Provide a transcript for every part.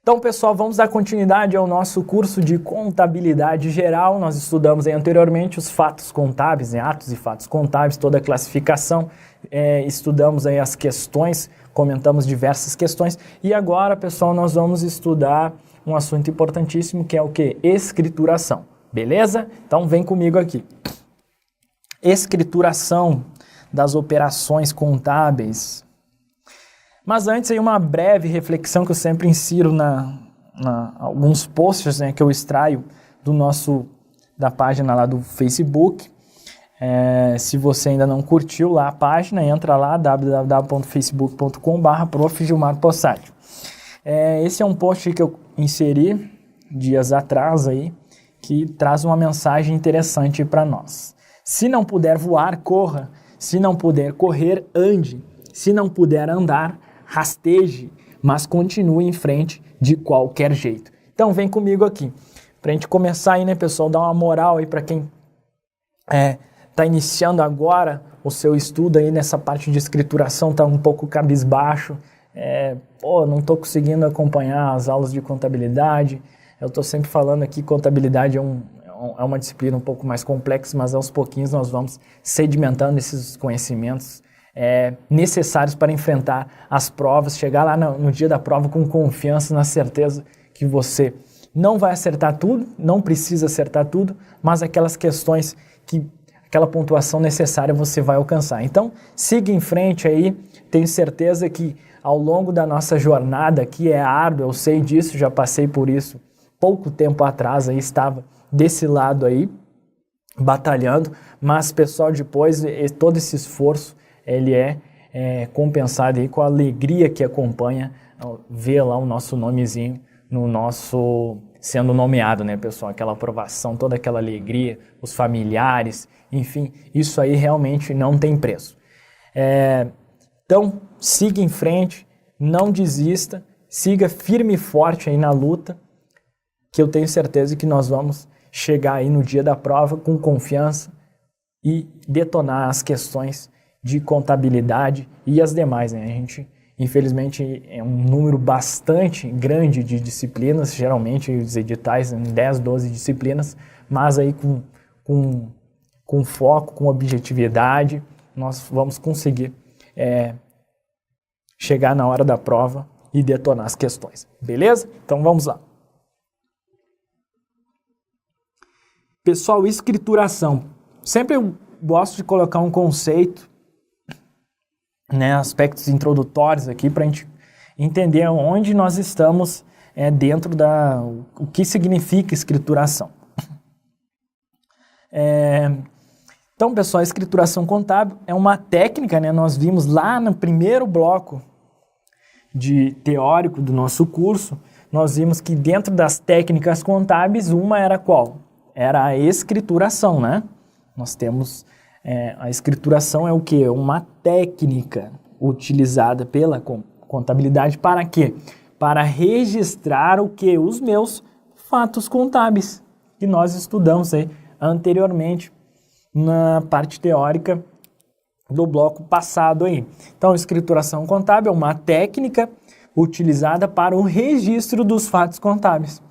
Então, pessoal, vamos dar continuidade ao nosso curso de contabilidade geral. Nós estudamos aí anteriormente os fatos contábeis, atos e fatos contábeis, toda a classificação. Estudamos aí as questões, comentamos diversas questões. E agora, pessoal, nós vamos estudar um assunto importantíssimo que é o quê? Escrituração. Beleza? Então, vem comigo aqui. Escrituração das operações contábeis. Mas antes aí uma breve reflexão que eu sempre insiro alguns posts, né, que eu extraio da página lá do Facebook. Se você ainda não curtiu lá a página, entra lá www.facebook.com/Prof. Gilmar Possati. Esse é um post que eu inseri dias atrás aí, que traz uma mensagem interessante para nós. Se não puder voar, corra. Se não puder correr, ande. Se não puder andar, rasteje, mas continue em frente de qualquer jeito. Então vem comigo aqui, pra gente começar aí, né, pessoal, dar uma moral aí para quem tá iniciando agora o seu estudo aí nessa parte de escrituração, tá um pouco cabisbaixo, não tô conseguindo acompanhar as aulas de contabilidade. Eu tô sempre falando aqui, contabilidade é uma disciplina um pouco mais complexa, mas aos pouquinhos nós vamos sedimentando esses conhecimentos necessários para enfrentar as provas, chegar lá no dia da prova com confiança, na certeza que você não vai acertar tudo, não precisa acertar tudo, mas aquelas questões aquela pontuação necessária você vai alcançar. Então, siga em frente aí, tenho certeza que ao longo da nossa jornada, que é árdua, eu sei disso, já passei por isso pouco tempo atrás, aí estava desse lado aí, batalhando, mas pessoal, depois todo esse esforço ele é compensado aí com a alegria que acompanha ver lá o nosso nomezinho sendo nomeado, né, pessoal? Aquela aprovação, toda aquela alegria, os familiares, enfim, isso aí realmente não tem preço. Então, siga em frente, não desista, siga firme e forte aí na luta, que eu tenho certeza que nós vamos chegar aí no dia da prova com confiança e detonar as questões de contabilidade e as demais, né? A gente, infelizmente, é um número bastante grande de disciplinas, geralmente os editais em 10, 12 disciplinas, mas aí com foco, com objetividade, nós vamos conseguir chegar na hora da prova e detonar as questões, beleza? Então vamos lá. Pessoal, escrituração. Sempre eu gosto de colocar um conceito, né, aspectos introdutórios aqui para a gente entender onde nós estamos dentro o que significa escrituração. Então, pessoal, a escrituração contábil é uma técnica, né, nós vimos lá no primeiro bloco teórico do nosso curso, nós vimos que dentro das técnicas contábeis, uma era qual? Era a escrituração, né? Nós temos... a escrituração é o quê? Uma técnica utilizada pela contabilidade para quê? Para registrar o quê? Os meus fatos contábeis, que nós estudamos aí anteriormente na parte teórica do bloco passado aí. Então, a escrituração contábil é uma técnica utilizada para o registro dos fatos contábeis.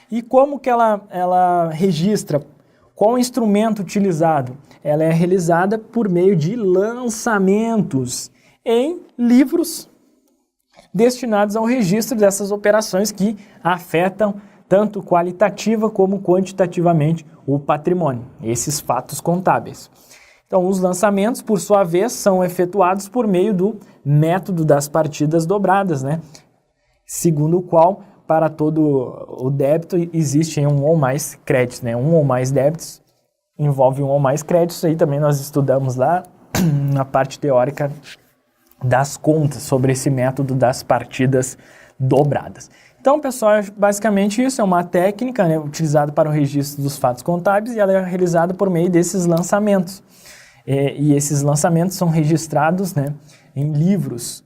E como que ela registra? Qual o instrumento utilizado? Ela é realizada por meio de lançamentos em livros destinados ao registro dessas operações que afetam tanto qualitativa como quantitativamente o patrimônio, esses fatos contábeis. Então, os lançamentos, por sua vez, são efetuados por meio do método das partidas dobradas, né? Segundo o qual, para todo o débito, existem um ou mais créditos, né? Um ou mais débitos envolve um ou mais créditos. Aí também nós estudamos lá na parte teórica das contas, sobre esse método das partidas dobradas. Então, pessoal, basicamente isso é uma técnica, né, utilizada para o registro dos fatos contábeis, e ela é realizada por meio desses lançamentos. E esses lançamentos são registrados, né, em livros,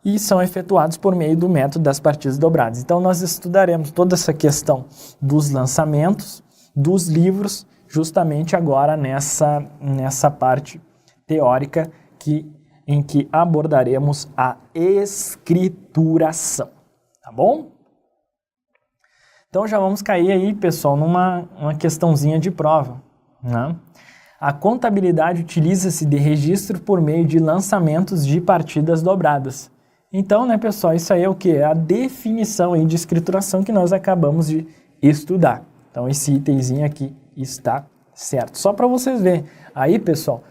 e são efetuados por meio do método das partidas dobradas. Então, nós estudaremos toda essa questão dos lançamentos, dos livros, justamente agora nessa parte teórica que em que abordaremos a escrituração, tá bom? Então já vamos cair aí, pessoal, numa questãozinha de prova, né? A contabilidade utiliza-se de registro por meio de lançamentos de partidas dobradas. Então, né, pessoal, isso aí é o que? É a definição aí de escrituração que nós acabamos de estudar. Então, esse itemzinho aqui está certo. Só para vocês verem. Aí, pessoal,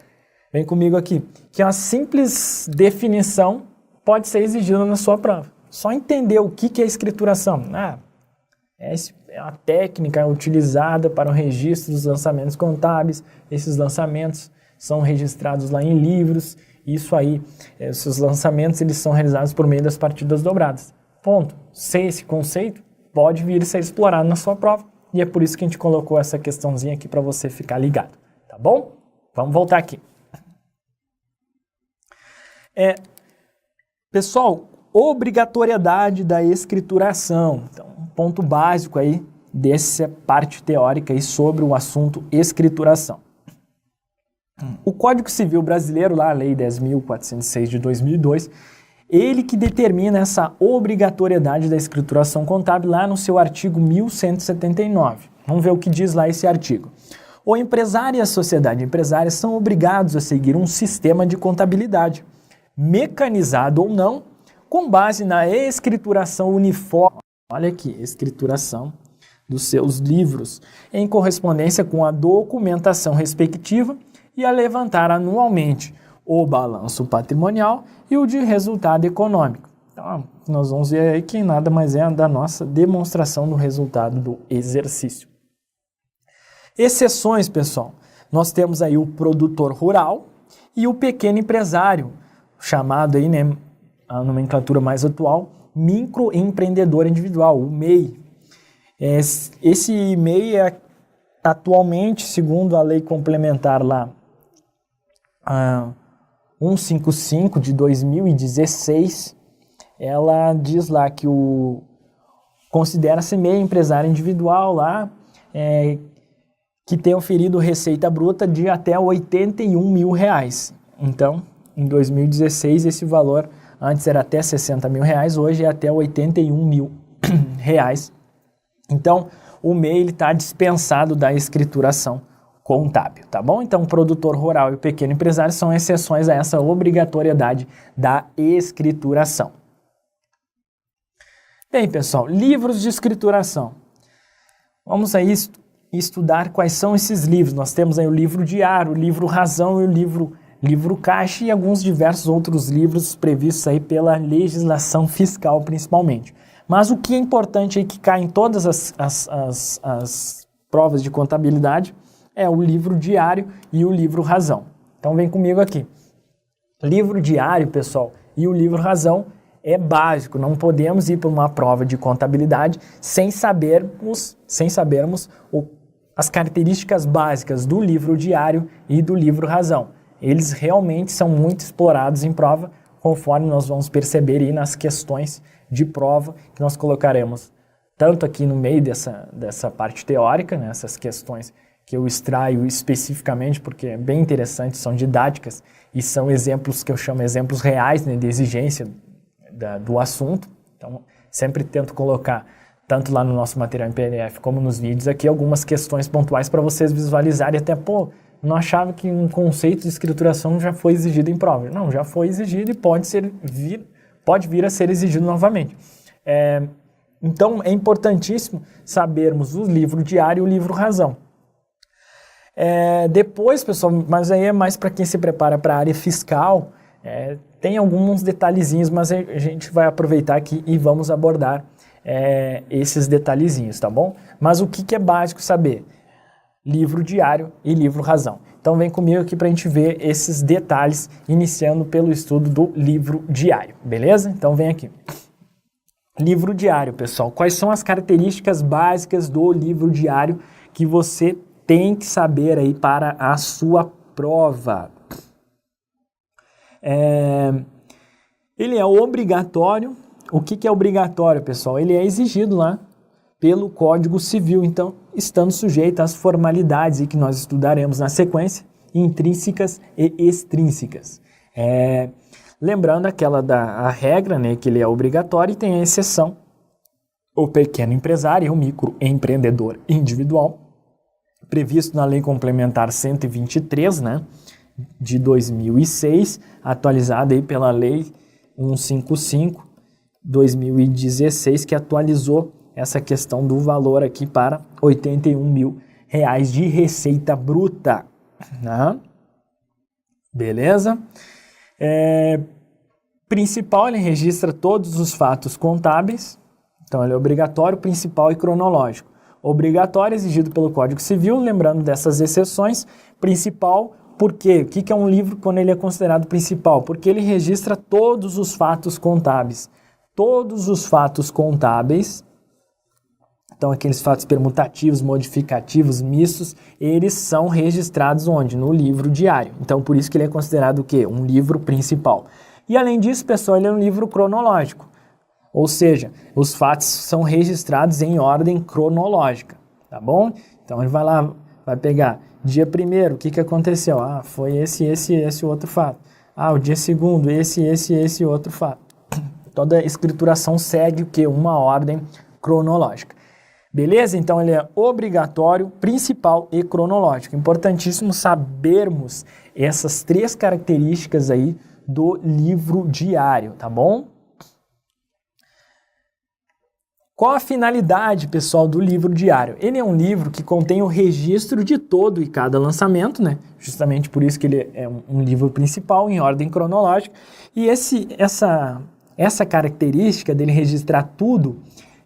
vem comigo aqui, que uma simples definição pode ser exigida na sua prova. Só entender o que é escrituração. É uma técnica utilizada para o registro dos lançamentos contábeis. Esses lançamentos são registrados lá em livros. Isso aí, esses lançamentos, eles são realizados por meio das partidas dobradas. Ponto. Sem esse conceito, pode vir a ser explorado na sua prova. E é por isso que a gente colocou essa questãozinha aqui para você ficar ligado. Tá bom? Vamos voltar aqui. Pessoal, obrigatoriedade da escrituração. Então, um ponto básico aí dessa parte teórica aí sobre o assunto escrituração. O Código Civil Brasileiro, lá a Lei 10.406 de 2002, ele que determina essa obrigatoriedade da escrituração contábil lá no seu artigo 1179. Vamos ver o que diz lá esse artigo. O empresário e a sociedade empresária são obrigados a seguir um sistema de contabilidade, mecanizado ou não, com base na escrituração uniforme. Olha aqui, escrituração dos seus livros, em correspondência com a documentação respectiva e a levantar anualmente o balanço patrimonial e o de resultado econômico. Então, nós vamos ver aí que nada mais é da nossa demonstração do resultado do exercício. Exceções, pessoal. Nós temos aí o produtor rural e o pequeno empresário, chamado aí, né, a nomenclatura mais atual, microempreendedor individual, o MEI. Esse MEI é atualmente, segundo a lei complementar lá, 155 de 2016, ela diz lá que considera-se MEI empresário individual lá, que tem oferido receita bruta de até 81 mil reais. Então, em 2016, esse valor antes era até 60 mil reais, hoje é até 81 mil reais. Então, o MEI está dispensado da escrituração contábil, tá bom? Então, o produtor rural e o pequeno empresário são exceções a essa obrigatoriedade da escrituração. Bem, pessoal, livros de escrituração. Vamos aí estudar quais são esses livros. Nós temos aí o livro diário, o livro razão e o livro caixa e alguns diversos outros livros previstos aí pela legislação fiscal, principalmente. Mas o que é importante aí que cai em todas as provas de contabilidade é o livro diário e o livro razão. Então vem comigo aqui. Livro diário, pessoal, e o livro razão é básico. Não podemos ir para uma prova de contabilidade sem sabermos as características básicas do livro diário e do livro razão. Eles realmente são muito explorados em prova, conforme nós vamos perceber aí nas questões de prova que nós colocaremos tanto aqui no meio dessa parte teórica, né, essas questões que eu extraio especificamente porque é bem interessante, são didáticas e são exemplos que eu chamo exemplos reais, né, de exigência do assunto. Então, sempre tento colocar, tanto lá no nosso material em PDF como nos vídeos aqui, algumas questões pontuais para vocês visualizarem até, não achava que um conceito de escrituração já foi exigido em prova. Não, já foi exigido e pode vir a ser exigido novamente. Então, é importantíssimo sabermos o livro diário e o livro razão. Depois, pessoal, mas aí é mais para quem se prepara para a área fiscal, tem alguns detalhezinhos, mas a gente vai aproveitar aqui e vamos abordar esses detalhezinhos, tá bom? Mas o que é básico saber? Livro diário e livro razão. Então vem comigo aqui para a gente ver esses detalhes, iniciando pelo estudo do livro diário, beleza? Então vem aqui. Livro diário, pessoal. Quais são as características básicas do livro diário que você tem que saber aí para a sua prova? Ele é obrigatório. O que é obrigatório, pessoal? Ele é exigido lá pelo Código Civil, então, estando sujeito às formalidades que nós estudaremos na sequência, intrínsecas e extrínsecas. Lembrando a regra, né, que ele é obrigatório e tem a exceção, o pequeno empresário e o microempreendedor individual, previsto na Lei Complementar 123, né, de 2006, atualizada aí pela Lei 155/2016, que atualizou essa questão do valor aqui para R$81 mil de receita bruta, né? Beleza? Principal, ele registra todos os fatos contábeis, então ele é obrigatório, principal e cronológico. Obrigatório, exigido pelo Código Civil, lembrando dessas exceções. Principal, por quê? O que é um livro quando ele é considerado principal? Porque ele registra todos os fatos contábeis. Todos os fatos contábeis, então aqueles fatos permutativos, modificativos, mistos, eles são registrados onde? No livro diário. Então por isso que ele é considerado o quê? Um livro principal. E além disso, pessoal, ele é um livro cronológico. Ou seja, os fatos são registrados em ordem cronológica, tá bom? Então ele vai lá, vai pegar dia 1º, o que aconteceu? Ah, foi esse outro fato. Ah, o dia 2º, esse outro fato. Toda a escrituração segue o quê? Uma ordem cronológica. Beleza? Então ele é obrigatório, principal e cronológico. Importantíssimo sabermos essas 3 características aí do livro diário, tá bom? Qual a finalidade, pessoal, do livro diário? Ele é um livro que contém o registro de todo e cada lançamento, né? Justamente por isso que ele é um livro principal, em ordem cronológica. E essa característica dele registrar tudo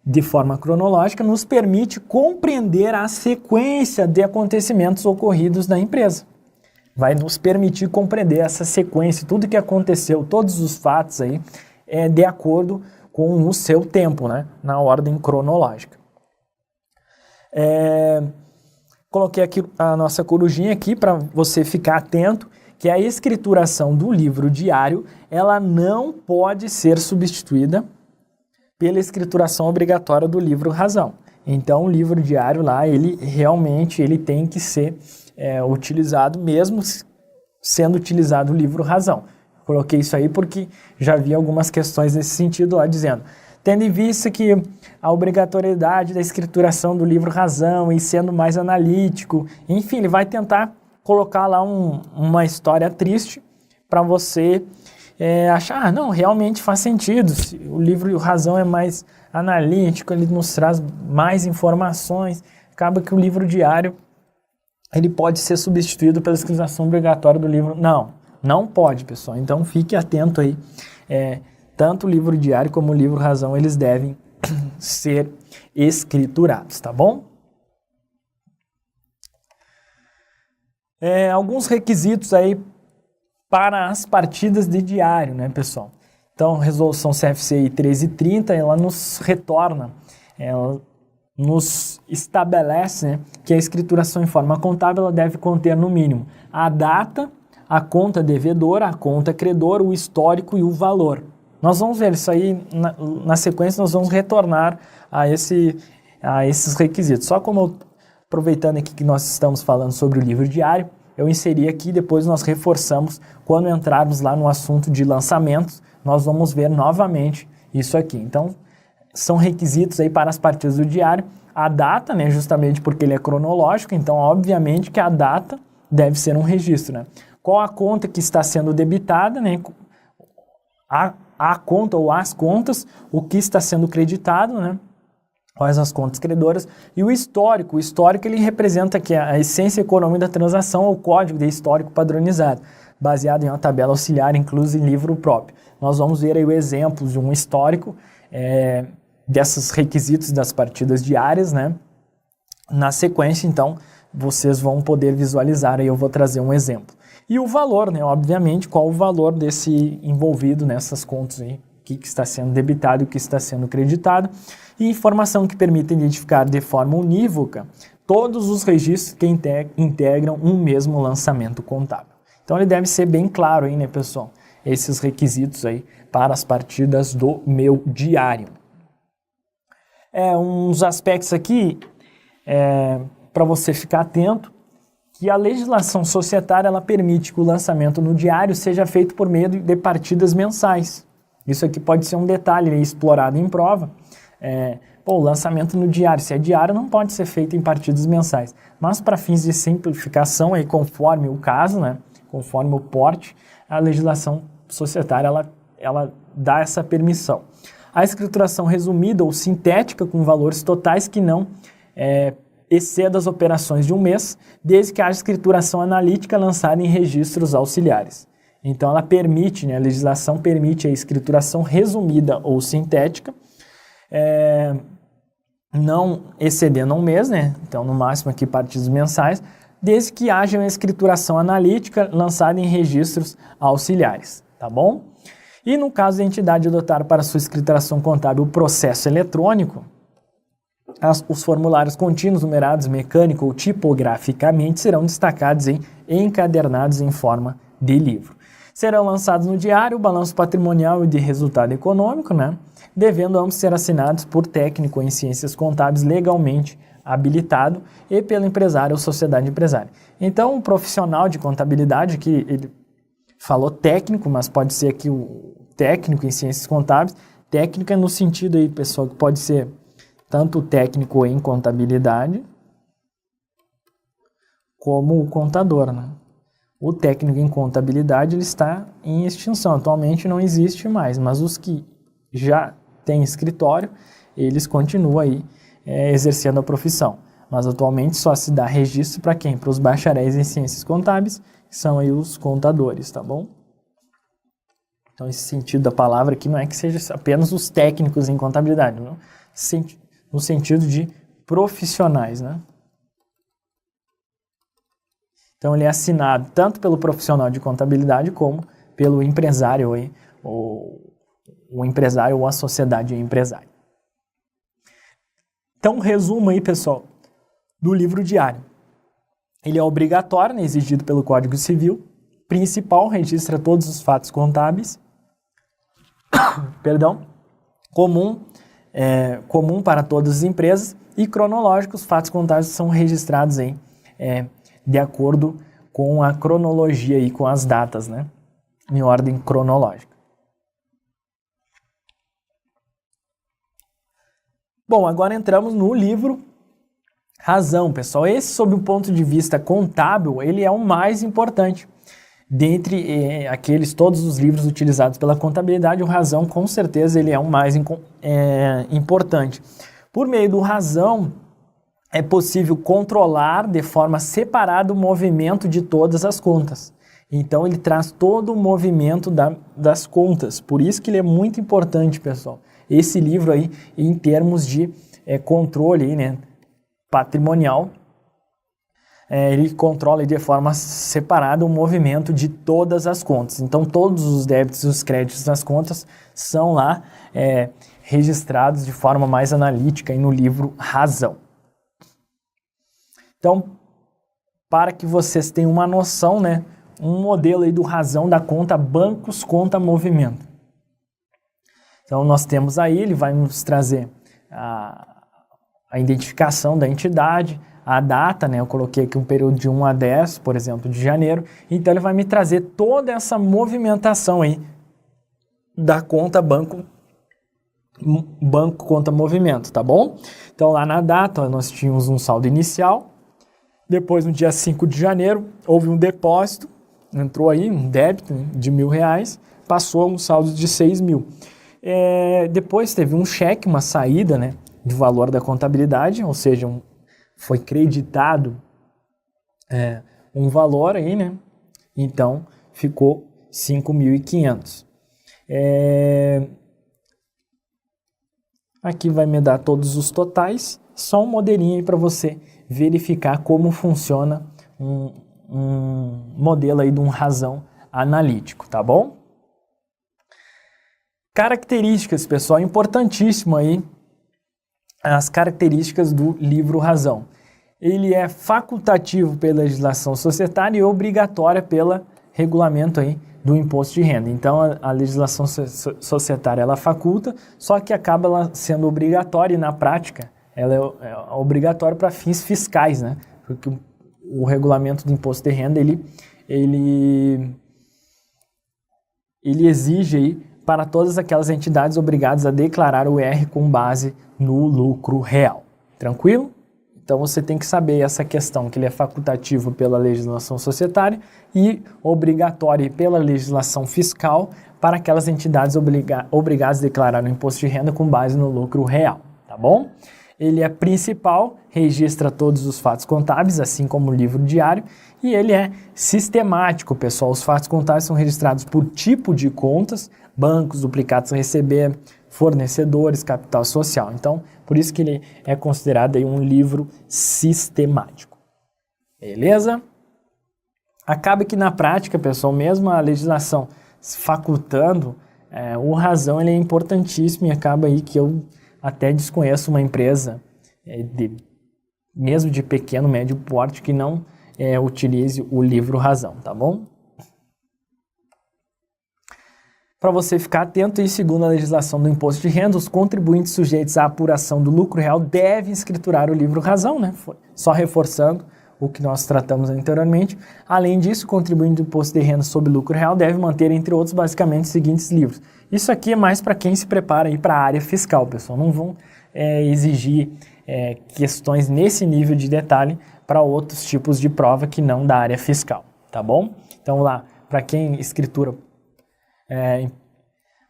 de forma cronológica nos permite compreender a sequência de acontecimentos ocorridos na empresa. Vai nos permitir compreender essa sequência, tudo que aconteceu, todos os fatos aí, de acordo com o seu tempo, né? Na ordem cronológica. Coloquei aqui a nossa corujinha aqui para você ficar atento, que a escrituração do livro diário, ela não pode ser substituída pela escrituração obrigatória do livro razão. Então, o livro diário lá, ele tem que ser utilizado, mesmo sendo utilizado o livro razão. Coloquei isso aí porque já vi algumas questões nesse sentido lá dizendo, tendo em vista que a obrigatoriedade da escrituração do livro razão e sendo mais analítico, enfim, ele vai tentar colocar lá uma história triste para você achar, não, realmente faz sentido, o livro razão é mais analítico, ele nos traz mais informações, acaba que o livro diário ele pode ser substituído pela escrituração obrigatória do livro. Não pode, pessoal. Então fique atento aí. Tanto o livro diário como o livro razão, eles devem ser escriturados, tá bom? Alguns requisitos aí para as partidas de diário, né, pessoal? Então, resolução CFCI 1330, ela nos retorna, ela nos estabelece, né, que a escrituração em forma contábil ela deve conter, no mínimo, a data, a conta devedora, a conta credora, o histórico e o valor. Nós vamos ver isso aí, na sequência nós vamos retornar a esses requisitos. Só como aproveitando aqui que nós estamos falando sobre o livro diário, eu inseri aqui, depois nós reforçamos, quando entrarmos lá no assunto de lançamentos, nós vamos ver novamente isso aqui. Então, são requisitos aí para as partidas do diário. A data, né, justamente porque ele é cronológico, então obviamente que a data deve ser um registro, né? Qual a conta que está sendo debitada, né? A conta ou as contas, o que está sendo creditado, né? Quais as contas credoras, e o histórico. O histórico ele representa aqui a essência econômica da transação ou código de histórico padronizado, baseado em uma tabela auxiliar inclusa em livro próprio. Nós vamos ver aí o exemplo de um histórico desses requisitos das partidas diárias, né? Na sequência, então, vocês vão poder visualizar, aí eu vou trazer um exemplo. E o valor, né? Obviamente, qual o valor desse envolvido nessas contas aí, o que está sendo debitado e o que está sendo creditado, e informação que permita identificar de forma unívoca todos os registros que integram um mesmo lançamento contábil. Então ele deve ser bem claro aí, né, pessoal? Esses requisitos aí para as partidas do meu diário. Uns aspectos aqui para você ficar atento que a legislação societária ela permite que o lançamento no diário seja feito por meio de partidas mensais. Isso aqui pode ser um detalhe explorado em prova. O lançamento no diário, se é diário, não pode ser feito em partidas mensais. Mas para fins de simplificação, aí, conforme o caso, né, conforme o porte, a legislação societária ela dá essa permissão. A escrituração resumida ou sintética com valores totais que não exceda as operações de um mês, desde que haja escrituração analítica lançada em registros auxiliares. Então, ela permite, né, a legislação permite a escrituração resumida ou sintética, não excedendo um mês, né? Então, no máximo aqui partidas mensais, desde que haja uma escrituração analítica lançada em registros auxiliares, tá bom? E no caso da entidade adotar para sua escrituração contábil o processo eletrônico, os formulários contínuos, numerados mecânico ou tipograficamente serão destacados e encadernados em forma de livro. Serão lançados no diário o balanço patrimonial e de resultado econômico, né? Devendo ambos ser assinados por técnico em ciências contábeis legalmente habilitado e pelo empresário ou sociedade empresária. Então, o profissional de contabilidade, que ele falou técnico, mas pode ser aqui o técnico em ciências contábeis, técnica no sentido aí, pessoal, que pode ser tanto o técnico em contabilidade como o contador, né? O técnico em contabilidade ele está em extinção, atualmente não existe mais, mas os que já têm escritório, eles continuam aí exercendo a profissão. Mas atualmente só se dá registro para quem? Para os bacharéis em ciências contábeis, que são aí os contadores, tá bom? Então esse sentido da palavra aqui não é que seja apenas os técnicos em contabilidade, não? No sentido de profissionais, né? Então ele é assinado tanto pelo profissional de contabilidade como pelo empresário aí, o empresário ou a sociedade empresária. Então, resumo aí, pessoal, do livro diário. Ele é obrigatório, né, exigido pelo Código Civil. Principal, registra todos os fatos contábeis. Perdão. Comum para todas as empresas. E cronológico, os fatos contábeis são registrados de acordo com a cronologia e com as datas, né, em ordem cronológica. Bom, agora entramos no livro Razão, pessoal. Esse, sob o ponto de vista contábil, ele é o mais importante. Dentre todos os livros utilizados pela contabilidade, o Razão, com certeza, ele é o mais importante. Por meio do Razão, é possível controlar de forma separada o movimento de todas as contas. Então, ele traz todo o movimento das contas. Por isso que ele é muito importante, pessoal. Esse livro aí, em termos de controle, né, patrimonial, ele controla de forma separada o movimento de todas as contas. Então, todos os débitos e os créditos das contas são lá registrados de forma mais analítica aí no livro Razão. Então, para que vocês tenham uma noção, né, um modelo aí do Razão da conta bancos conta movimento. Então, nós temos aí, ele vai nos trazer a identificação da entidade, a data, né? Eu coloquei aqui um período de 1 a 10, por exemplo, de janeiro. Então, ele vai me trazer toda essa movimentação aí da conta banco conta movimento, tá bom? Então, lá na data, nós tínhamos um saldo inicial. Depois, no dia 5 de janeiro, houve um depósito. Entrou aí um débito de R$1.000, passou um saldo de 6.000. Depois teve um cheque, uma saída, né, de valor da contabilidade, ou seja, foi creditado um valor aí, né? Então, ficou 5.500. Aqui vai me dar todos os totais, só um modelinho aí para você verificar como funciona um modelo aí de um Razão analítico, tá bom? Características, pessoal, importantíssimo aí, as características do livro Razão. Ele é facultativo pela legislação societária e obrigatória pelo regulamento aí do imposto de renda. Então, a legislação societária, ela faculta, só que acaba ela sendo obrigatória e, na prática, ela é obrigatória para fins fiscais, né? Porque o regulamento do imposto de renda, ele exige aí para todas aquelas entidades obrigadas a declarar o IR com base no lucro real. Tranquilo? Então você tem que saber essa questão, que ele é facultativo pela legislação societária e obrigatório pela legislação fiscal para aquelas entidades obrigadas a declarar o imposto de renda com base no lucro real, tá bom? Ele é principal, registra todos os fatos contábeis, assim como o livro diário, e ele é sistemático, pessoal. Os fatos contábeis são registrados por tipo de contas, bancos, duplicados a receber, fornecedores, capital social. Então, por isso que ele é considerado aí um livro sistemático. Beleza? Acaba que na prática, pessoal, mesmo a legislação facultando, o razão ele é importantíssimo e acaba aí que eu até desconheço uma empresa, mesmo de pequeno, médio porte, que não utilize o livro razão, tá bom? Para você ficar atento, e segundo a legislação do imposto de renda, os contribuintes sujeitos à apuração do lucro real devem escriturar o livro razão, né? Só reforçando o que nós tratamos anteriormente. Além disso, o contribuinte do imposto de renda sobre lucro real deve manter, entre outros, basicamente os seguintes livros. Isso aqui é mais para quem se prepara para a área fiscal, pessoal. Não vão exigir questões nesse nível de detalhe para outros tipos de prova que não da área fiscal, tá bom? Então lá, para quem escritura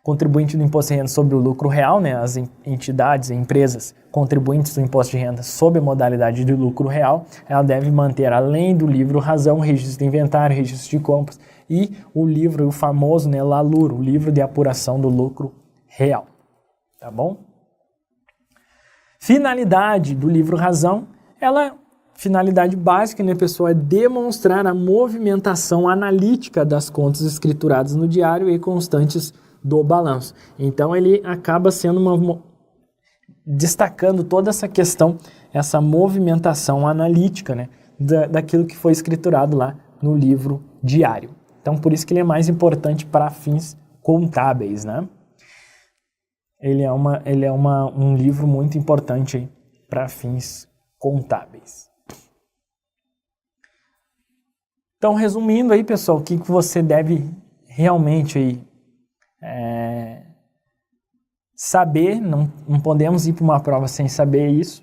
contribuinte do imposto de renda sobre o lucro real, né, as entidades, empresas contribuintes do imposto de renda sob a modalidade de lucro real, ela deve manter, além do livro razão, registro de inventário, registro de compras e o livro, o famoso, né, LALUR, o livro de apuração do lucro real, tá bom? Finalidade do livro razão, finalidade básica, né, pessoal, é demonstrar a movimentação analítica das contas escrituradas no diário e constantes do balanço. Então ele acaba sendo destacando toda essa questão, essa movimentação analítica, né, daquilo que foi escriturado lá no livro diário. Então por isso que ele é mais importante para fins contábeis, né? Ele é um livro muito importante para fins contábeis. Então, resumindo aí, pessoal, o que você deve realmente aí, saber, não podemos ir para uma prova sem saber isso,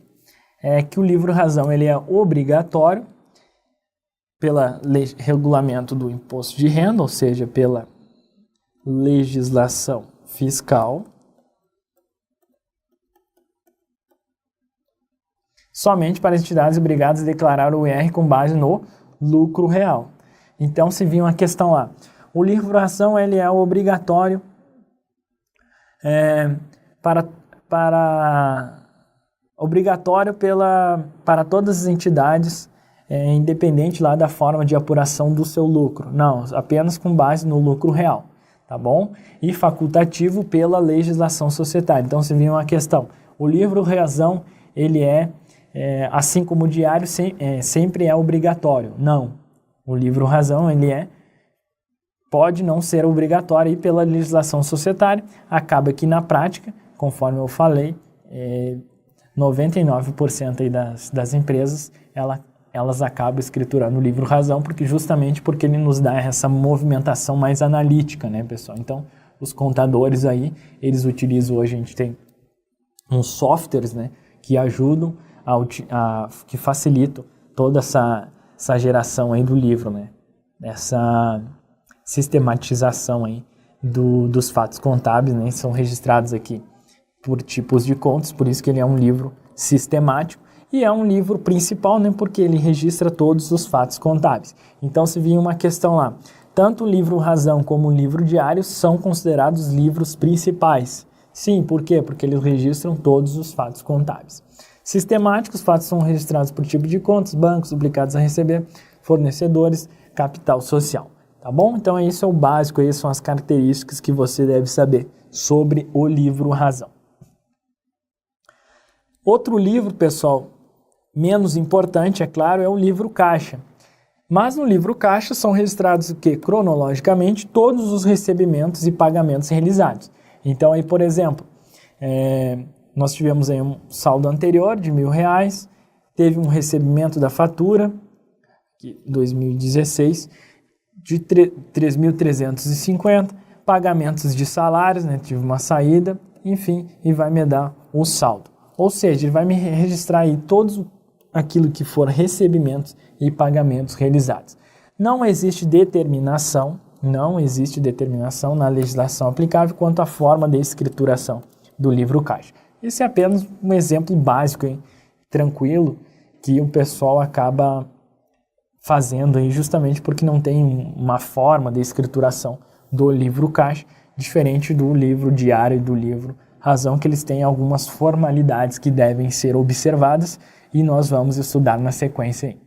que o livro razão ele é obrigatório pelo regulamento do imposto de renda, ou seja, pela legislação fiscal, somente para entidades obrigadas a declarar o IR com base no lucro real. Então, se vir uma questão lá, o livro razão ele é obrigatório para todas as entidades, independente lá da forma de apuração do seu lucro. Não, apenas com base no lucro real, tá bom? E facultativo pela legislação societária. Então, se vir uma questão, o livro razão ele assim como o diário sempre é obrigatório. Não, o livro razão ele pode não ser obrigatório e pela legislação societária, acaba que na prática, conforme eu falei, 99% aí das empresas, elas acabam escriturando o livro razão, justamente porque ele nos dá essa movimentação mais analítica, né, pessoal? Então, os contadores aí, eles utilizam hoje, a gente tem uns softwares, né, que ajudam, que facilitam toda essa geração aí do livro, né? Essa sistematização aí dos fatos contábeis, né? São registrados aqui por tipos de contas, por isso que ele é um livro sistemático e é um livro principal, né? Porque ele registra todos os fatos contábeis. Então, se vir uma questão lá, tanto o livro razão como o livro diário são considerados livros principais. Sim, por quê? Porque eles registram todos os fatos contábeis. Sistemáticos, os fatos são registrados por tipo de contas, bancos, duplicados a receber, fornecedores, capital social. Tá bom? Então, isso é o básico, essas são as características que você deve saber sobre o livro razão. Outro livro, pessoal, menos importante, é claro, é o livro caixa. Mas no livro caixa são registrados o quê? Cronologicamente, todos os recebimentos e pagamentos realizados. Então, aí, por exemplo, nós tivemos aí um saldo anterior de R$1.000, teve um recebimento da fatura, 2016, de 3.350, pagamentos de salários, né, tive uma saída, enfim, e vai me dar o saldo. Ou seja, ele vai me registrar aí todos aquilo que for recebimentos e pagamentos realizados. Não existe determinação na legislação aplicável quanto à forma de escrituração do livro caixa. Esse é apenas um exemplo básico, hein? Tranquilo, que o pessoal acaba fazendo aí justamente porque não tem uma forma de escrituração do livro caixa, diferente do livro diário e do livro razão, que eles têm algumas formalidades que devem ser observadas e nós vamos estudar na sequência aí.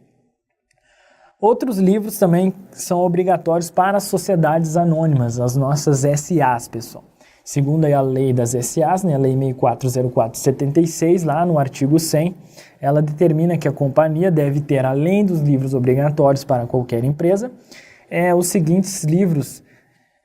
Outros livros também são obrigatórios para as sociedades anônimas, as nossas SAs, pessoal. Segundo aí a lei das SAs, né, a lei 6404/76, lá no artigo 100, ela determina que a companhia deve ter, além dos livros obrigatórios para qualquer empresa, os seguintes livros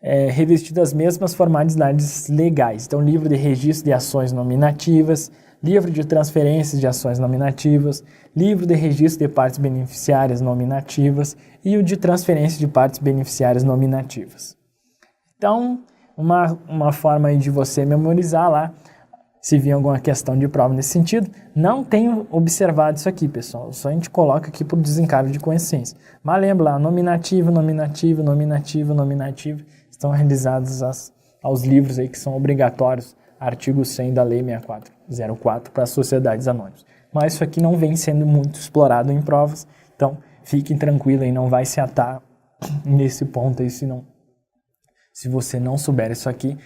revestidos das mesmas formalidades legais. Então, livro de registro de ações nominativas, livro de transferências de ações nominativas, livro de registro de partes beneficiárias nominativas e o de transferência de partes beneficiárias nominativas. Então, uma forma aí de você memorizar lá, se vir alguma questão de prova nesse sentido. Não tenho observado isso aqui, pessoal, só a gente coloca aqui por desencargo de consciência. Mas lembra lá, nominativo, nominativo, nominativo, nominativo, estão realizados aos livros aí que são obrigatórios, artigo 100 da lei 6404 para as sociedades anônimas. Mas isso aqui não vem sendo muito explorado em provas, então fiquem tranquilos aí, não vai se atar nesse ponto aí, se você não souber isso aqui,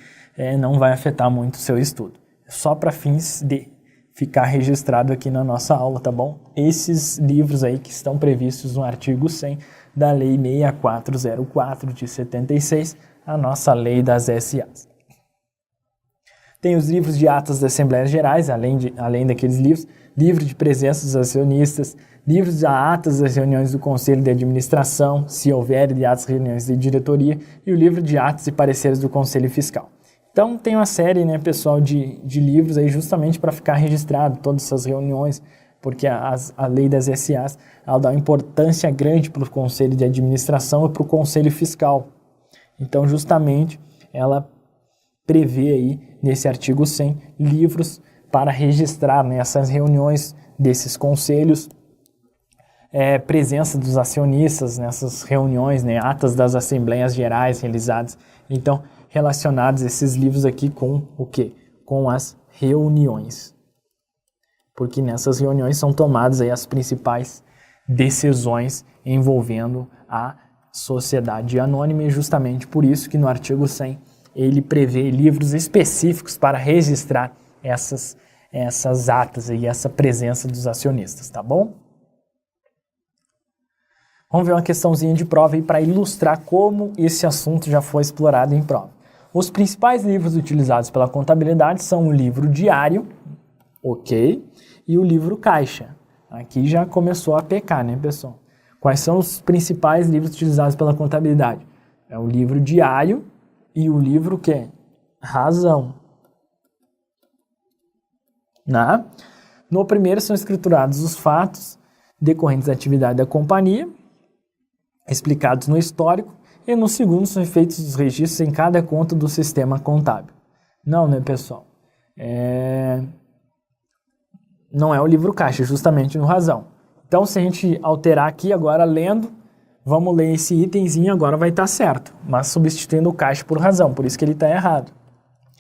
não vai afetar muito o seu estudo. Só para fins de ficar registrado aqui na nossa aula, tá bom? Esses livros aí que estão previstos no artigo 100 da lei 6404 de 76, a nossa lei das SAs. Tem os livros de atas das Assembleias Gerais, além daqueles livros, livro de presença dos acionistas, livros de atas das reuniões do Conselho de Administração, se houver, de atas de reuniões de diretoria, e o livro de atos e pareceres do Conselho Fiscal. Então, tem uma série, né, pessoal, de livros aí justamente para ficar registrado todas essas reuniões, porque a lei das SAs ela dá uma importância grande para o Conselho de Administração e para o Conselho Fiscal. Então, justamente, ela prevê aí, nesse artigo 100, livros para registrar nessas reuniões desses conselhos, presença dos acionistas nessas reuniões, né, atas das Assembleias Gerais realizadas. Então, relacionados esses livros aqui com o quê? Com as reuniões. Porque nessas reuniões são tomadas aí as principais decisões envolvendo a sociedade anônima e justamente por isso que no artigo 100 ele prevê livros específicos para registrar essas atas e essa presença dos acionistas, tá bom? Vamos ver uma questãozinha de prova aí para ilustrar como esse assunto já foi explorado em prova. Os principais livros utilizados pela contabilidade são o livro diário, ok, e o livro caixa. Aqui já começou a pecar, né, pessoal? Quais são os principais livros utilizados pela contabilidade? É o livro diário e o livro que? Razão. No primeiro são escriturados os fatos decorrentes da atividade da companhia, explicados no histórico, e no segundo são feitos os registros em cada conta do sistema contábil. Não, né, pessoal? Não é o livro caixa, justamente no razão. Então, se a gente alterar aqui agora lendo, vamos ler esse itemzinho, agora vai estar certo, mas substituindo o caixa por razão, por isso que ele está errado.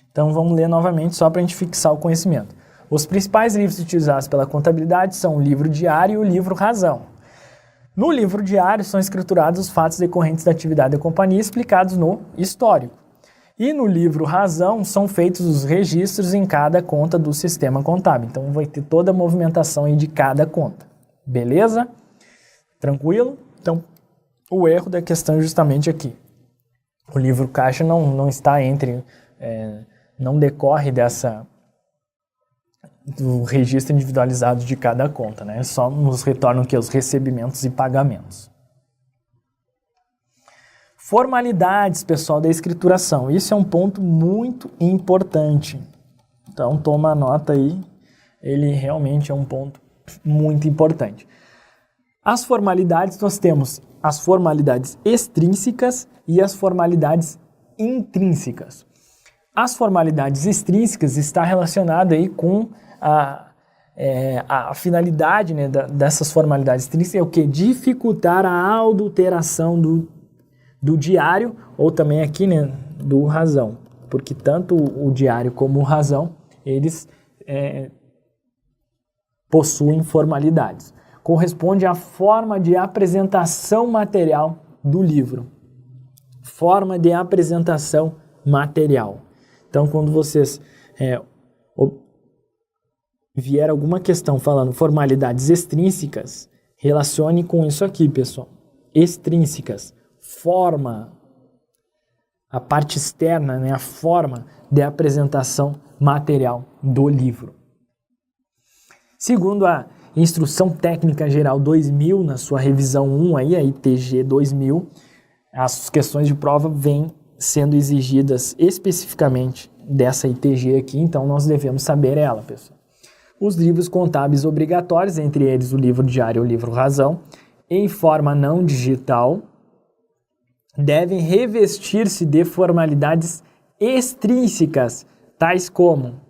Então, vamos ler novamente só para a gente fixar o conhecimento. Os principais livros utilizados pela contabilidade são o livro diário e o livro razão. No livro diário são escriturados os fatos decorrentes da atividade da companhia explicados no histórico. E no livro razão são feitos os registros em cada conta do sistema contábil. Então vai ter toda a movimentação aí de cada conta. Beleza? Tranquilo? Então o erro da questão é justamente aqui. O livro caixa não está não decorre do registro individualizado de cada conta, né? Só nos retornam aqui os recebimentos e pagamentos. Formalidades, pessoal, da escrituração. Isso é um ponto muito importante. Então, toma nota aí. Ele realmente é um ponto muito importante. As formalidades, nós temos as formalidades extrínsecas e as formalidades intrínsecas. As formalidades extrínsecas está relacionada aí com a finalidade, né, dessas formalidades extrínsecas é o que? Dificultar a adulteração do diário ou também aqui, né, do razão, porque tanto o diário como o razão, eles possuem formalidades. Corresponde à forma de apresentação material do livro. Forma de apresentação material. Então, quando vocês vier alguma questão falando formalidades extrínsecas, relacione com isso aqui, pessoal. Extrínsecas, forma, a parte externa, né, a forma de apresentação material do livro. Segundo a Instrução Técnica Geral 2000, na sua revisão 1, aí, a ITG 2000, as questões de prova vêm sendo exigidas especificamente dessa ITG aqui, então nós devemos saber ela, pessoal. Os livros contábeis obrigatórios, entre eles o livro diário e o livro razão, em forma não digital, devem revestir-se de formalidades extrínsecas, tais como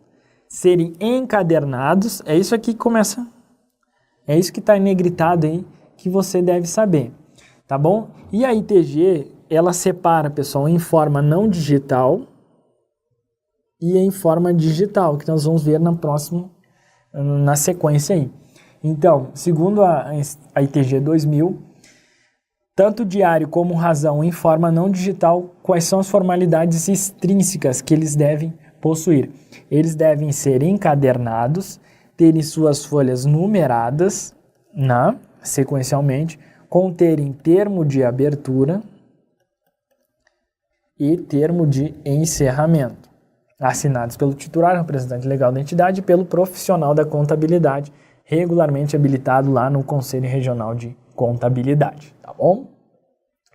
serem encadernados, é isso aqui que começa, é isso que está negritado aí, que você deve saber, tá bom? E a ITG, ela separa, pessoal, em forma não digital e em forma digital, que nós vamos ver na sequência aí. Então, segundo a ITG 2000, tanto o diário como o razão em forma não digital, quais são as formalidades extrínsecas que eles devem possuir? Eles devem ser encadernados, terem suas folhas numeradas, sequencialmente, conterem termo de abertura e termo de encerramento, assinados pelo titular, representante legal da entidade, e pelo profissional da contabilidade, regularmente habilitado lá no Conselho Regional de Contabilidade, tá bom?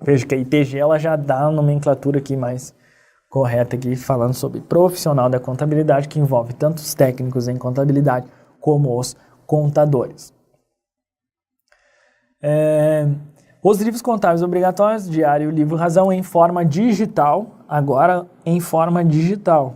Veja que a ITG ela já dá a nomenclatura aqui mais correta aqui, falando sobre profissional da contabilidade, que envolve tanto os técnicos em contabilidade como os contadores. Os livros contábeis obrigatórios, diário e livro razão, em forma digital, agora em forma digital,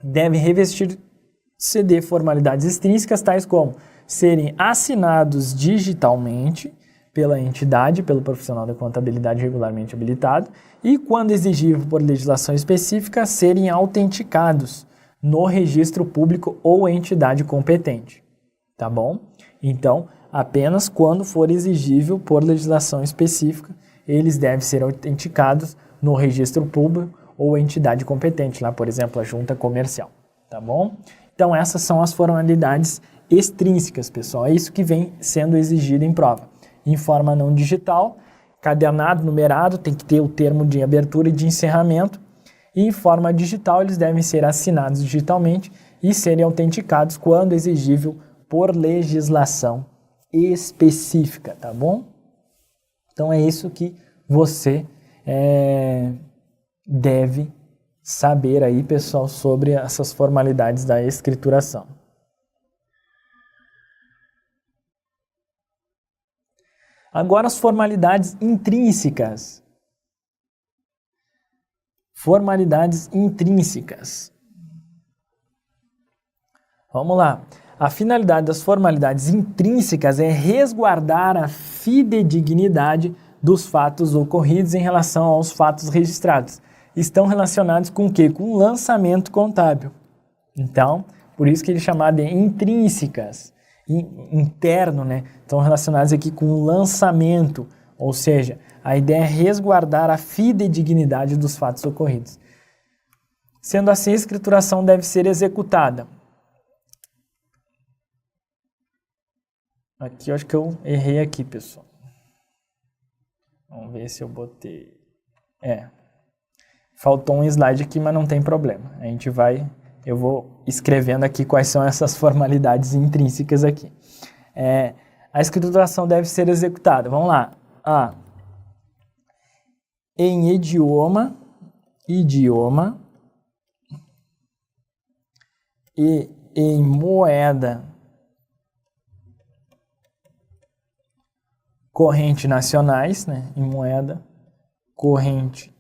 devem revestir-se de formalidades extrínsecas, tais como serem assinados digitalmente pela entidade, pelo profissional da contabilidade regularmente habilitado, e, quando exigível por legislação específica, serem autenticados no registro público ou entidade competente, tá bom? Então, apenas quando for exigível por legislação específica, eles devem ser autenticados no registro público ou entidade competente, lá, por exemplo, a junta comercial, tá bom? Então, essas são as formalidades extrínsecas, pessoal, é isso que vem sendo exigido em prova. Em forma não digital, cadernado, numerado, tem que ter o termo de abertura e de encerramento, e em forma digital eles devem ser assinados digitalmente e serem autenticados quando exigível por legislação específica, tá bom? Então é isso que você deve saber aí, pessoal, sobre essas formalidades da escrituração. Agora as formalidades intrínsecas. Formalidades intrínsecas. Vamos lá. A finalidade das formalidades intrínsecas é resguardar a fidedignidade dos fatos ocorridos em relação aos fatos registrados. Estão relacionados com o quê? Com o lançamento contábil. Então, por isso que ele é chamado de intrínsecas. Interno, né? Estão relacionados aqui com o lançamento, ou seja, a ideia é resguardar a fidedignidade dos fatos ocorridos. Sendo assim, a escrituração deve ser executada. Aqui eu acho que eu errei aqui, pessoal. Vamos ver se eu botei... faltou um slide aqui, mas não tem problema. Eu vou escrevendo aqui quais são essas formalidades intrínsecas aqui. A escrituração deve ser executada. Vamos lá. Em idioma e em moeda corrente nacionais, né, em moeda corrente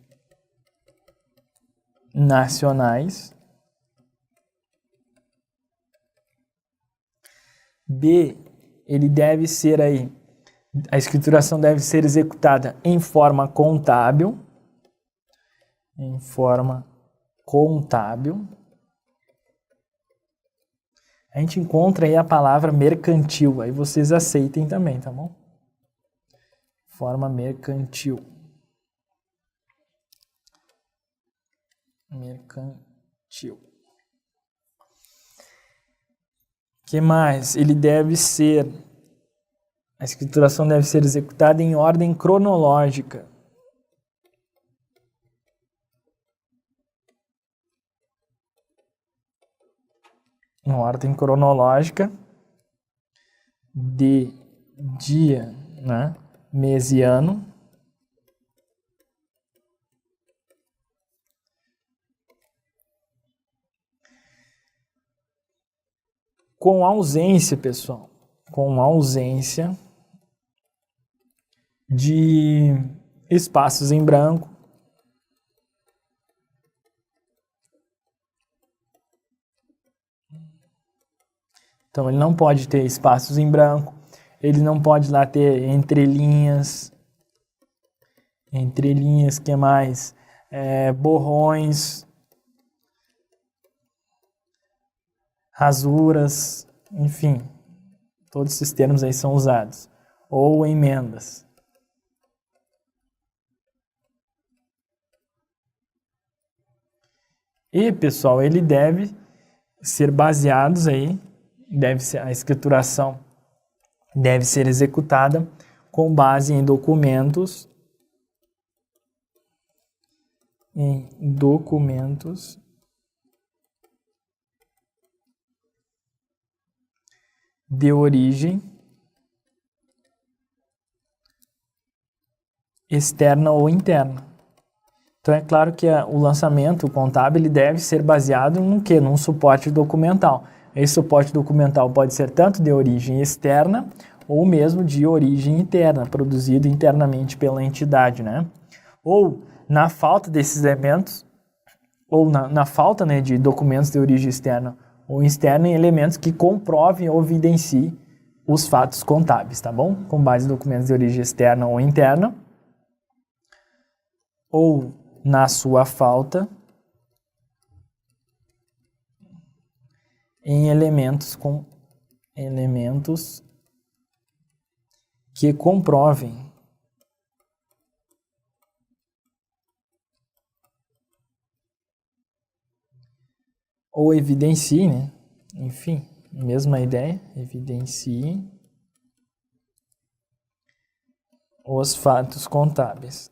nacionais. B, ele deve ser aí, a escrituração deve ser executada em forma contábil. Em forma contábil. A gente encontra aí a palavra mercantil, aí vocês aceitem também, tá bom? Forma mercantil. Mercantil. Que mais? A escrituração deve ser executada em ordem cronológica. Em ordem cronológica de dia, né, mês e ano. Com ausência, pessoal, com ausência de espaços em branco. Então, ele não pode ter espaços em branco, ele não pode lá ter entrelinhas, que mais? Borrões, rasuras, enfim, todos esses termos aí são usados. Ou emendas. E, pessoal, ele deve ser baseados aí, a escrituração deve ser executada com base em documentos de origem externa ou interna. Então é claro que o lançamento contábil ele deve ser baseado em quê? Num suporte documental. Esse suporte documental pode ser tanto de origem externa ou mesmo de origem interna, produzido internamente pela entidade, né? Ou na falta desses elementos, ou na falta, né, de documentos de origem externa ou externa, em elementos que comprovem ou evidenciem os fatos contábeis, tá bom? Com base em documentos de origem externa ou interna, ou na sua falta, em elementos que comprovem ou evidenciem, né? Enfim, mesma ideia, evidenciem os fatos contábeis.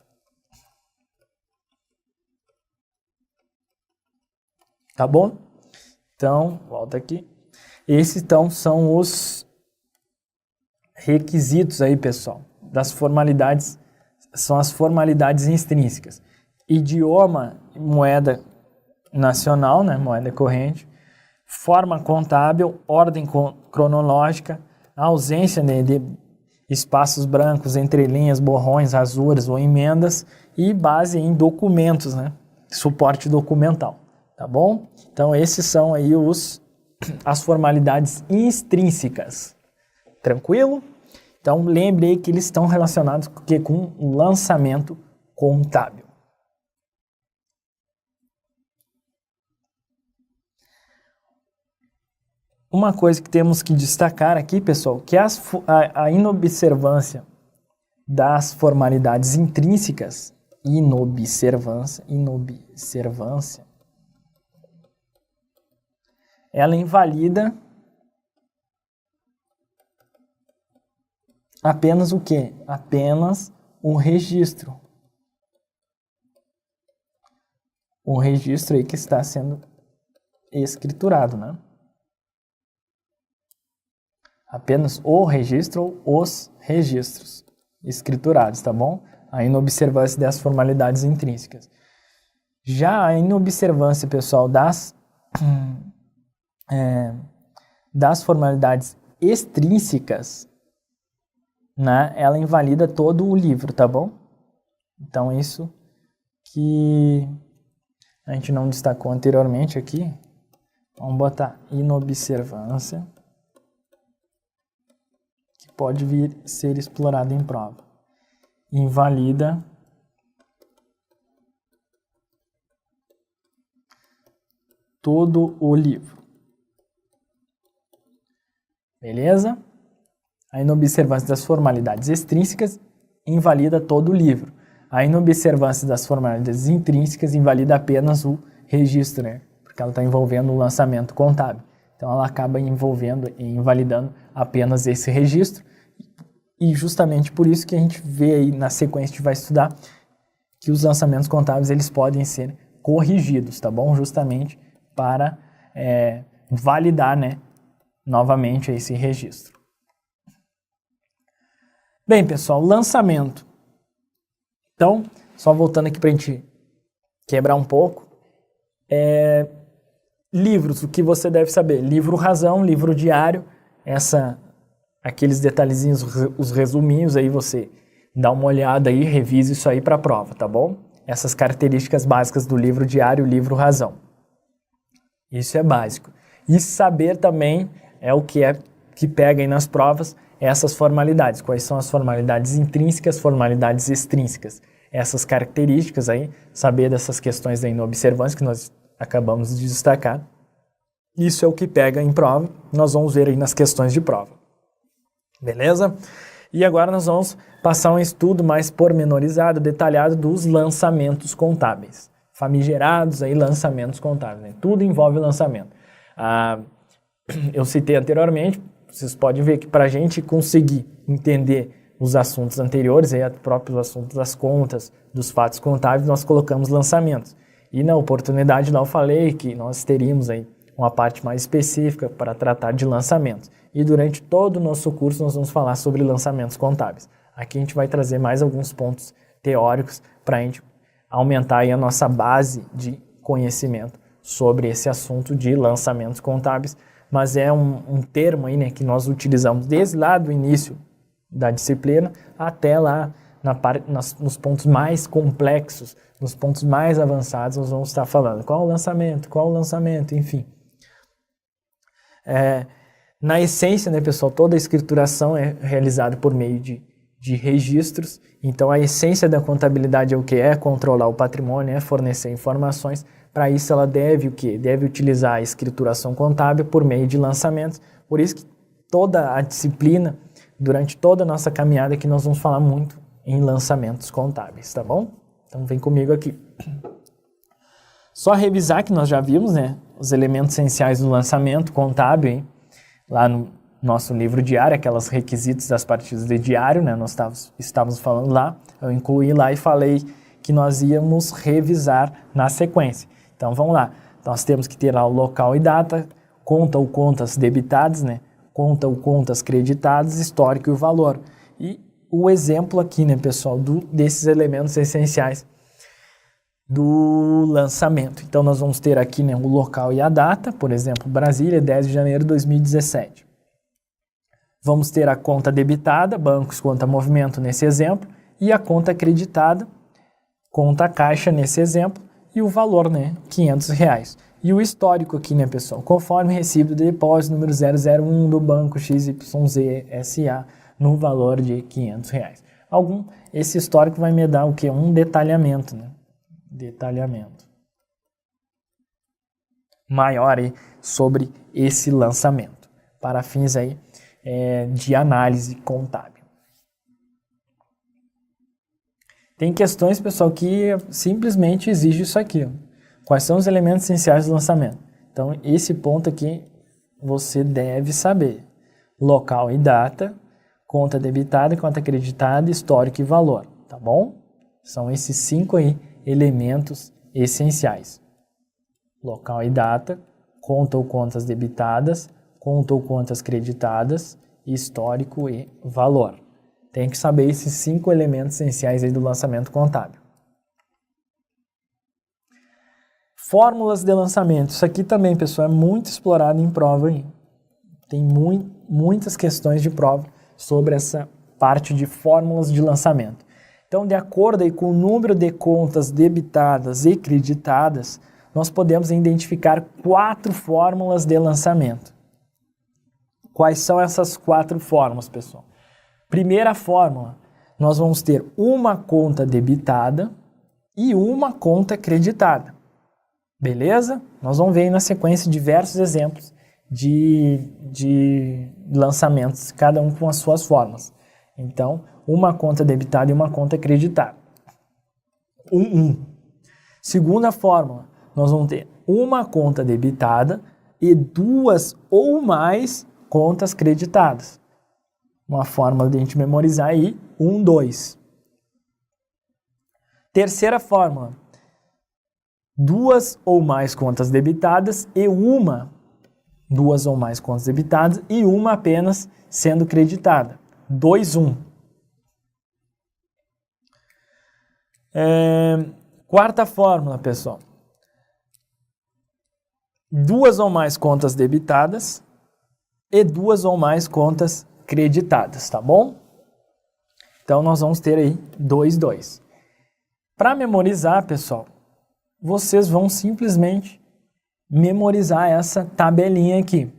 Tá bom? Então, volta aqui. Esses, então, são os requisitos aí, pessoal, das formalidades, são as formalidades extrínsecas. Idioma, moeda nacional, né, moeda corrente, forma contábil, ordem cronológica, ausência, né, de espaços brancos, entrelinhas, borrões, rasuras ou emendas e base em documentos, né, suporte documental. Tá bom? Então, esses são aí as formalidades extrínsecas. Tranquilo? Então, lembre aí que eles estão relacionados com o lançamento contábil. Uma coisa que temos que destacar aqui, pessoal, que a inobservância das formalidades intrínsecas, inobservância, ela invalida apenas o quê? Apenas um registro. Um registro aí que está sendo escriturado, né? Apenas o registro ou os registros escriturados, tá bom? A inobservância das formalidades intrínsecas. Já a inobservância, pessoal, das formalidades extrínsecas, né, ela invalida todo o livro, tá bom? Então, isso que a gente não destacou anteriormente aqui, vamos botar inobservância, que pode vir ser explorado em prova. Invalida todo o livro. Beleza? A inobservância das formalidades extrínsecas invalida todo o livro. A inobservância das formalidades intrínsecas invalida apenas o registro, né? Porque ela está envolvendo o lançamento contábil. Então, ela acaba envolvendo e invalidando apenas esse registro. E justamente por isso que a gente vê aí na sequência, a gente vai estudar que os lançamentos contábeis eles podem ser corrigidos, tá bom? Justamente para validar, né, novamente esse registro. Bem, pessoal, lançamento. Então, só voltando aqui para a gente quebrar um pouco. Livros, o que você deve saber? Livro razão, livro diário, aqueles detalhezinhos, os resuminhos, aí você dá uma olhada aí, revisa isso aí para a prova, tá bom? Essas características básicas do livro diário, livro razão. Isso é básico. E saber também que pega aí nas provas essas formalidades. Quais são as formalidades intrínsecas, formalidades extrínsecas. Essas características aí, saber dessas questões da inobservância que nós acabamos de destacar. Isso é o que pega em prova. Nós vamos ver aí nas questões de prova. Beleza? E agora nós vamos passar um estudo mais pormenorizado, detalhado dos lançamentos contábeis. Famigerados aí, lançamentos contábeis, né? Tudo envolve lançamento. Eu citei anteriormente, vocês podem ver que para a gente conseguir entender os assuntos anteriores, aí, próprios assuntos das contas, dos fatos contábeis, nós colocamos lançamentos. E na oportunidade lá eu falei que nós teríamos aí uma parte mais específica para tratar de lançamentos. E durante todo o nosso curso nós vamos falar sobre lançamentos contábeis. Aqui a gente vai trazer mais alguns pontos teóricos para a gente aumentar aí a nossa base de conhecimento sobre esse assunto de lançamentos contábeis, mas é um termo aí, né, que nós utilizamos desde lá do início da disciplina até lá nos pontos mais complexos, nos pontos mais avançados, nós vamos estar falando qual o lançamento, enfim. Na essência, né, pessoal, toda a escrituração é realizada por meio de registros. Então, a essência da contabilidade é o que? É controlar o patrimônio, é fornecer informações. Para isso, ela deve o quê? Deve utilizar a escrituração contábil por meio de lançamentos. Por isso que toda a disciplina, durante toda a nossa caminhada aqui, nós vamos falar muito em lançamentos contábeis, tá bom? Então, vem comigo aqui. Só revisar que nós já vimos, né, os elementos essenciais do lançamento contábil, hein? Lá no nosso livro diário, aquelas requisitos das partidas de diário, né, nós estávamos falando lá, eu incluí lá e falei que nós íamos revisar na sequência. Então, vamos lá. Nós temos que ter lá o local e data, conta ou contas debitadas, né, conta ou contas creditadas, histórico e o valor. E o exemplo aqui, né, pessoal, desses elementos essenciais do lançamento. Então, nós vamos ter aqui, né, o local e a data, por exemplo, Brasília, 10 de janeiro de 2017. Vamos ter a conta debitada, bancos, conta movimento nesse exemplo, e a conta creditada, conta caixa nesse exemplo, e o valor, né, R$500. E o histórico aqui, né, pessoal, conforme recibo de depósito número 001 do banco XYZ SA, no valor de R$500. Esse histórico vai me dar o quê? Um detalhamento, né? Detalhamento maior aí sobre esse lançamento, para fins aí de análise contábil. Tem questões, pessoal, que simplesmente exige isso aqui. Ó. Quais são os elementos essenciais do lançamento? Então, esse ponto aqui você deve saber. Local e data, conta debitada, conta creditada, histórico e valor, tá bom? São esses 5 aí elementos essenciais. Local e data, conta ou contas debitadas, conta ou contas creditadas, histórico e valor. Tem que saber esses 5 elementos essenciais aí do lançamento contábil. Fórmulas de lançamento. Isso aqui também, pessoal, é muito explorado em prova. Hein? Tem muitas questões de prova sobre essa parte de fórmulas de lançamento. Então, de acordo aí com o número de contas debitadas e creditadas, nós podemos identificar 4 fórmulas de lançamento. Quais são essas 4 fórmulas, pessoal? Primeira fórmula, nós vamos ter uma conta debitada e uma conta creditada. Beleza? Nós vamos ver aí na sequência diversos exemplos de lançamentos, cada um com as suas formas. Então, uma conta debitada e uma conta creditada. 1. Segunda fórmula, nós vamos ter uma conta debitada e 2 ou mais contas creditadas. Uma forma de a gente memorizar aí, 1, 2. Terceira fórmula, 2 ou mais contas debitadas e 2 ou mais contas debitadas e uma apenas sendo creditada. 2, 1. Quarta fórmula, pessoal. 2 ou mais contas debitadas e 2 ou mais contas creditadas, tá bom? Então, nós vamos ter aí 2, 2. Para memorizar, pessoal, vocês vão simplesmente memorizar essa tabelinha aqui.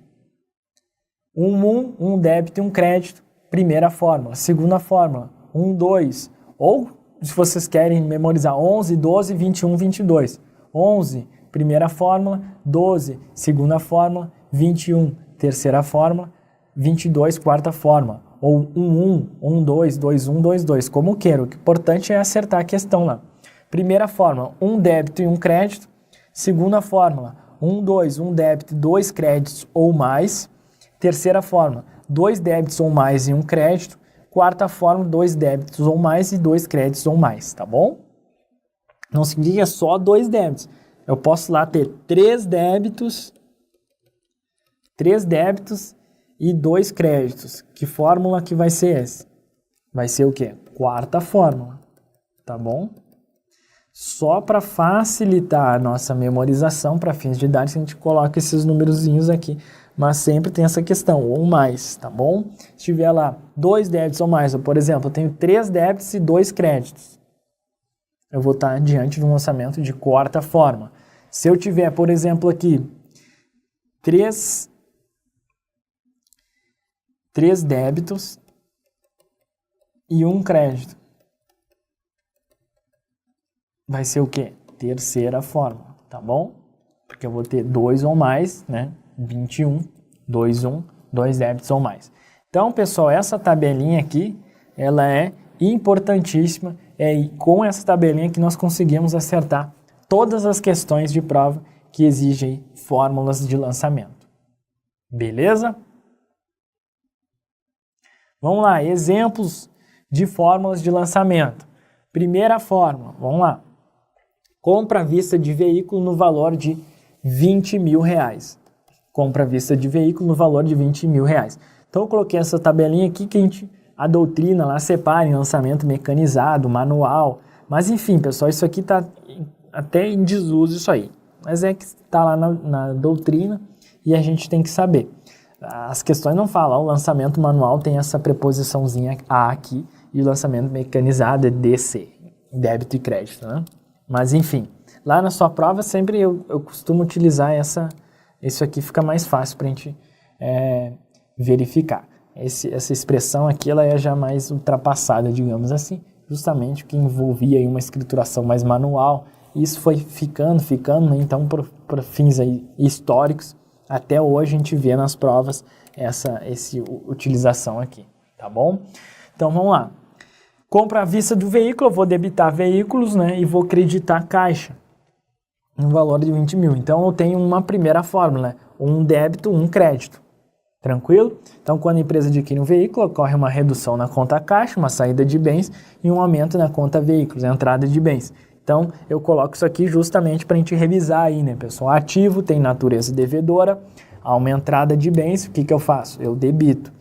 Um débito e um crédito, primeira fórmula. Segunda fórmula, 1, 2. Ou, se vocês querem memorizar, 11, 12, 21, 22. 11, primeira fórmula. 12, segunda fórmula. 21, terceira fórmula. 22, quarta fórmula. Ou 1, 1, 2, 2, 1, 2, 2. Como queira. O importante é acertar a questão lá. Primeira fórmula, um débito e um crédito. Segunda fórmula, 1, 2, um débito e 2 créditos ou mais. Terceira fórmula, 2 débitos ou mais e um crédito. Quarta fórmula, 2 débitos ou mais e 2 créditos ou mais, tá bom? Não significa só 2 débitos. Eu posso lá ter 3 débitos e 2 créditos. Que fórmula que vai ser essa? Vai ser o quê? Quarta fórmula, tá bom? Só para facilitar a nossa memorização para fins didáticos, a gente coloca esses numerozinhos aqui. Mas sempre tem essa questão, ou mais, tá bom? Se tiver lá 2 débitos ou mais, ou, por exemplo, eu tenho 3 débitos e 2 créditos. Eu vou estar diante de um lançamento de quarta forma. Se eu tiver, por exemplo, aqui 3 débitos e 1 crédito. Vai ser o quê? Terceira forma, tá bom? Porque eu vou ter 2 ou mais, né? 21, 2, 1, 2 débitos ou mais. Então, pessoal, essa tabelinha aqui, ela é importantíssima. É com essa tabelinha que nós conseguimos acertar todas as questões de prova que exigem fórmulas de lançamento. Beleza? Vamos lá, exemplos de fórmulas de lançamento. Primeira fórmula, vamos lá. Compra à vista de veículo no valor de 20 mil reais. Compra à vista de veículo no valor de 20 mil reais. Então eu coloquei essa tabelinha aqui que a doutrina lá separa em lançamento mecanizado, manual. Mas enfim, pessoal, isso aqui está até em desuso isso aí. Mas é que está lá na doutrina e a gente tem que saber. As questões não falam, o lançamento manual tem essa preposiçãozinha A aqui e o lançamento mecanizado é DC, débito e crédito, né? Mas enfim, lá na sua prova sempre eu costumo utilizar isso aqui, fica mais fácil para a gente verificar. Essa expressão aqui ela é já mais ultrapassada, digamos assim, justamente que envolvia aí uma escrituração mais manual. Isso foi ficando, né? Então por fins aí históricos, até hoje a gente vê nas provas essa utilização aqui, tá bom? Então vamos lá. Compra à vista do veículo, eu vou debitar veículos, né, e vou creditar caixa no valor de 20 mil. Então eu tenho uma primeira fórmula, um débito, um crédito. Tranquilo? Então quando a empresa adquire um veículo, ocorre uma redução na conta caixa, uma saída de bens e um aumento na conta veículos, a entrada de bens. Então eu coloco isso aqui justamente para a gente revisar aí, né, pessoal? Ativo tem natureza devedora, há uma entrada de bens, o que eu faço? Eu debito.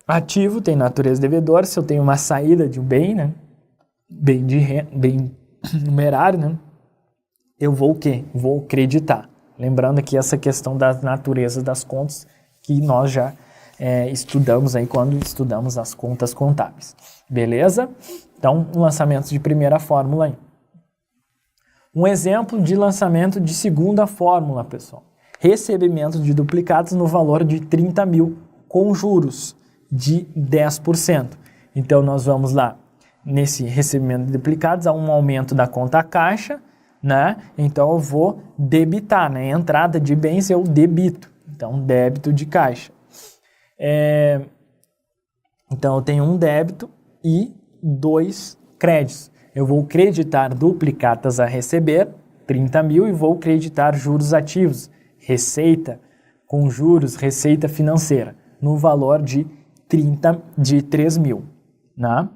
Ativo tem natureza devedora, se eu tenho uma saída de um bem, né, bem numerário, né, eu vou o quê? Vou creditar. Lembrando aqui essa questão das naturezas das contas que nós já estudamos aí quando estudamos as contas contábeis. Beleza? Então, lançamento de primeira fórmula aí. Um exemplo de lançamento de segunda fórmula, pessoal. Recebimento de duplicados no valor de 30 mil com juros de 10%. Então, nós vamos lá, nesse recebimento de duplicados, há um aumento da conta caixa, né? Então, eu vou debitar, né? Entrada de bens eu debito. Então, débito de caixa. Então, eu tenho um débito e 2 créditos. Eu vou creditar duplicatas a receber, 30 mil, e vou creditar juros ativos, receita com juros, receita financeira, no valor de 3 mil. Né?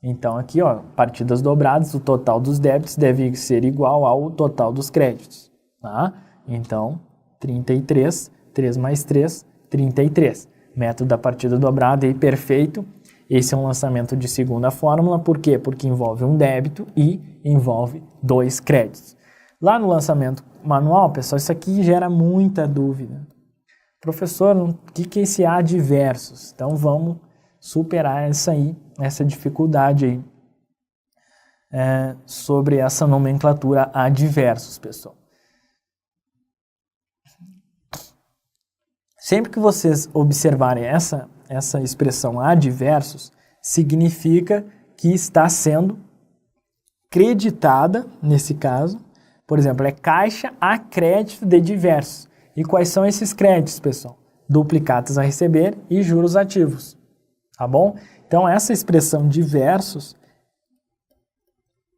Então, aqui, ó, partidas dobradas, o total dos débitos deve ser igual ao total dos créditos. Tá? Então, 33, 3 mais 3, 33. Método da partida dobrada aí, perfeito. Esse é um lançamento de segunda fórmula. Por quê? Porque envolve um débito e envolve 2 créditos. Lá no lançamento manual, pessoal, isso aqui gera muita dúvida. Professor, o que é esse adversos? Então, vamos superar essa dificuldade aí sobre essa nomenclatura adversos, pessoal. Sempre que vocês observarem essa expressão adversos, significa que está sendo creditada, nesse caso, por exemplo, é caixa a crédito de diversos. E quais são esses créditos, pessoal? Duplicatas a receber e juros ativos. Tá bom? Então, essa expressão diversos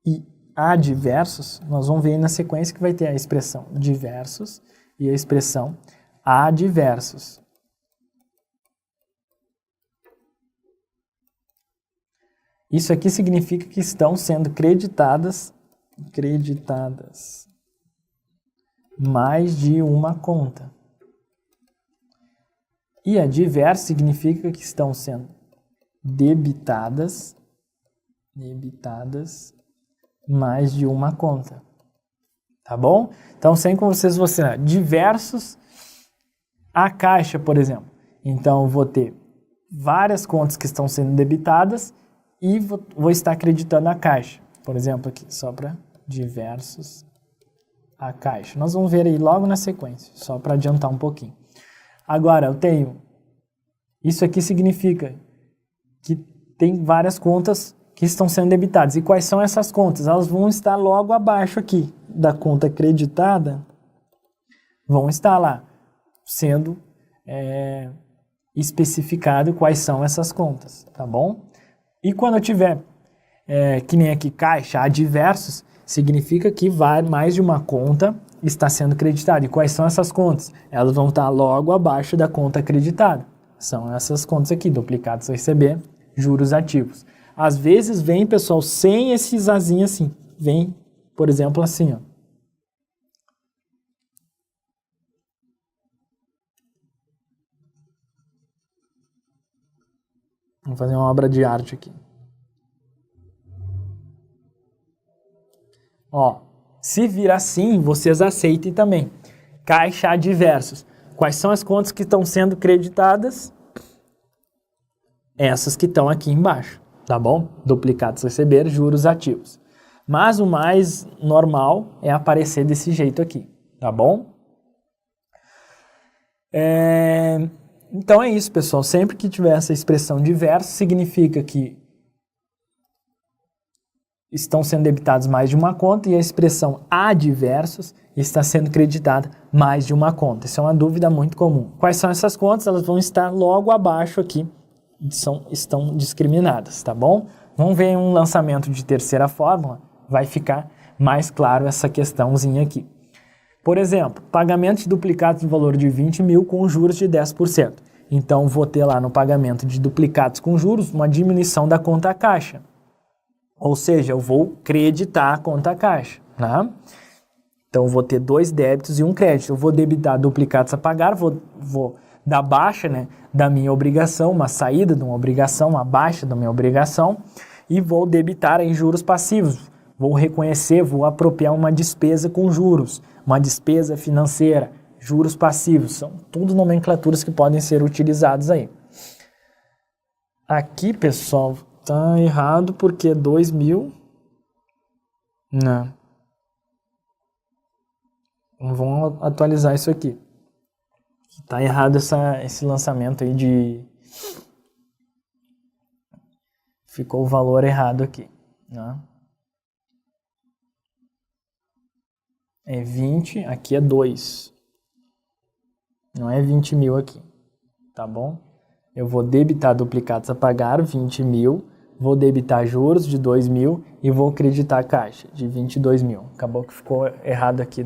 e adversos, nós vamos ver aí na sequência que vai ter a expressão diversos e a expressão adversos. Isso aqui significa que estão sendo creditadas mais de uma conta. E adverso significa que estão sendo debitadas mais de uma conta. Tá bom? Então, sem como vocês vão ser diversos a caixa, por exemplo. Então, eu vou ter várias contas que estão sendo debitadas e vou estar acreditando a caixa. Por exemplo, aqui, só para diversos a caixa. Nós vamos ver aí logo na sequência, só para adiantar um pouquinho. Agora, eu tenho... Isso aqui significa que tem várias contas que estão sendo debitadas. E quais são essas contas? Elas vão estar logo abaixo aqui da conta creditada. Vão estar lá, sendo especificado quais são essas contas, tá bom? E quando eu tiver, que nem aqui, caixa adversos, significa que mais de uma conta está sendo creditada. E quais são essas contas? Elas vão estar logo abaixo da conta creditada. São essas contas aqui, duplicados a receber, juros ativos. Às vezes vem, pessoal, sem esses azinhos assim. Vem, por exemplo, assim, ó. Vamos fazer uma obra de arte aqui. Ó, se vir assim, vocês aceitem também. Caixa adversos. Quais são as contas que estão sendo creditadas? Essas que estão aqui embaixo, tá bom? Duplicados a receber, juros ativos. Mas o mais normal é aparecer desse jeito aqui, tá bom? Então é isso, pessoal. Sempre que tiver essa expressão diverso, significa que estão sendo debitados mais de uma conta e a expressão adversos está sendo creditada mais de uma conta. Isso é uma dúvida muito comum. Quais são essas contas? Elas vão estar logo abaixo aqui, estão discriminadas, tá bom? Vamos ver um lançamento de terceira fórmula, vai ficar mais claro essa questãozinha aqui. Por exemplo, pagamento de duplicados no valor de 20 mil com juros de 10%. Então, vou ter lá no pagamento de duplicados com juros uma diminuição da conta caixa. Ou seja, eu vou creditar a conta caixa, né? Então, eu vou ter 2 débitos e um crédito. Eu vou debitar duplicados a pagar, vou dar baixa, né, da minha obrigação, uma saída de uma obrigação, uma baixa da minha obrigação, e vou debitar em juros passivos. Vou reconhecer, vou apropriar uma despesa com juros, uma despesa financeira, juros passivos. São tudo nomenclaturas que podem ser utilizadas aí. Aqui, pessoal, tá errado porque 2.000... Não. Vamos atualizar isso aqui. Tá errado esse lançamento aí de... Ficou o valor errado aqui, né? É 20, aqui é 2. Não é 20.000 aqui, tá bom? Eu vou debitar duplicados a pagar, 20.000. Vou debitar juros de 2.000 e vou creditar a caixa de 22.000. Acabou que ficou errado aqui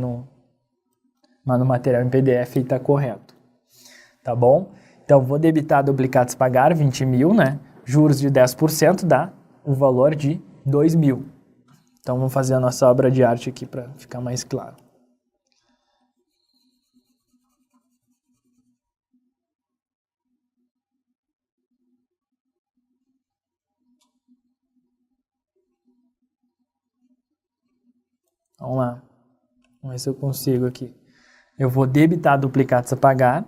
mas no material em PDF está correto. Tá bom? Então, vou debitar duplicados a pagar, 20.000, né? Juros de 10% dá o valor de 2.000. Então, vamos fazer a nossa obra de arte aqui para ficar mais claro. Vamos lá. Vamos ver se eu consigo aqui. Eu vou debitar duplicados a pagar,